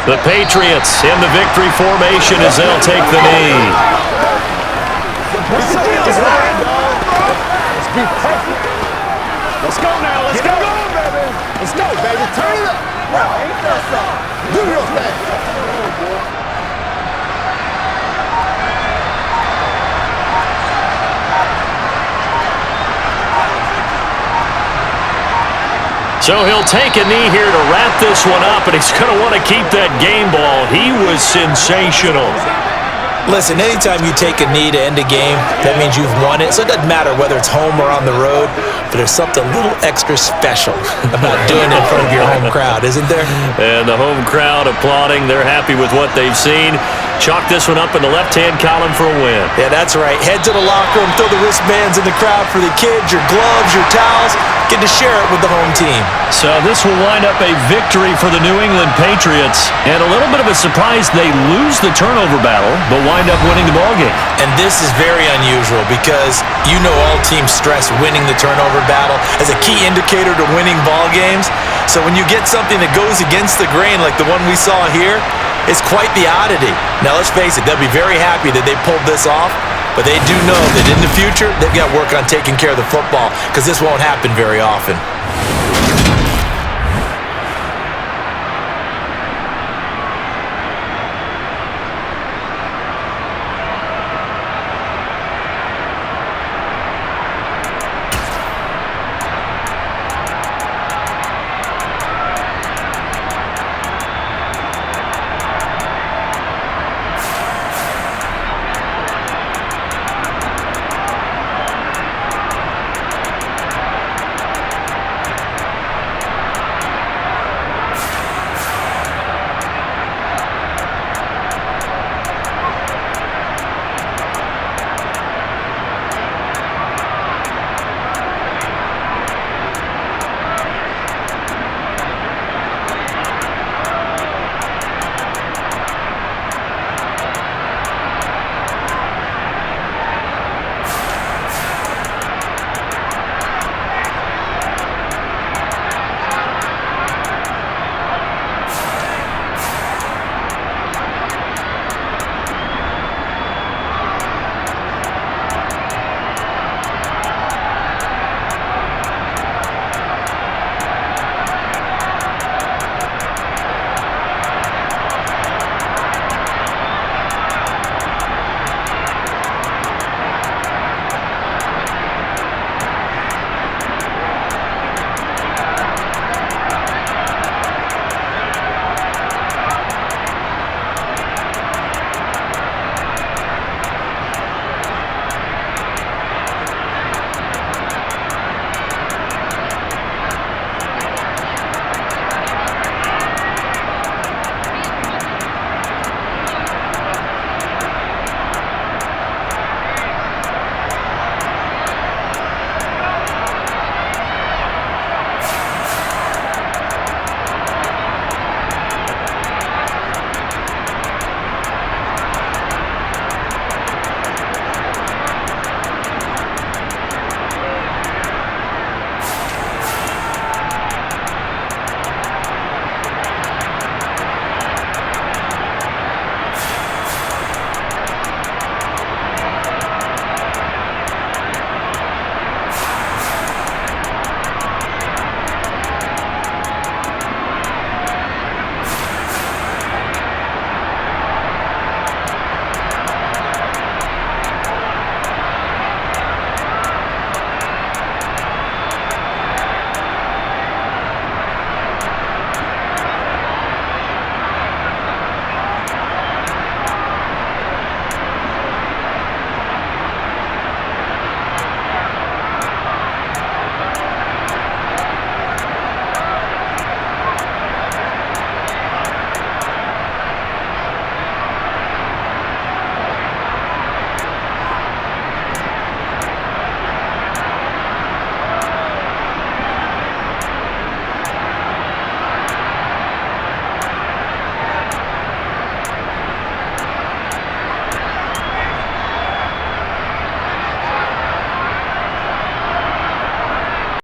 The Patriots in the victory formation as they'll take the knee. Let's go now. Let's go, baby. Let's go, baby. Turn it up. Ain't that something? Do your thing. So he'll take a knee here to wrap this one up, and he's going to want to keep that game ball. He was sensational. Listen, anytime you take a knee to end a game, that means you've won it. So it doesn't matter whether it's home or on the road, but there's something a little extra special about doing it in front of your home crowd, isn't there? And the home crowd applauding. They're happy with what they've seen. Chalk this one up in the left-hand column for a win. Yeah, that's right. Head to the locker room, throw the wristbands in the crowd for the kids, your gloves, your towels. Get to share it with the home team. So this will wind up a victory for the New England Patriots. And a little bit of a surprise, they lose the turnover battle, but wind up winning the ballgame. And this is very unusual because you know all teams stress winning the turnover battle as a key indicator to winning ball games. So when you get something that goes against the grain like the one we saw here, it's quite the oddity. Now let's face it, they'll be very happy that they pulled this off, but they do know that in the future, they've got to work on taking care of the football because this won't happen very often.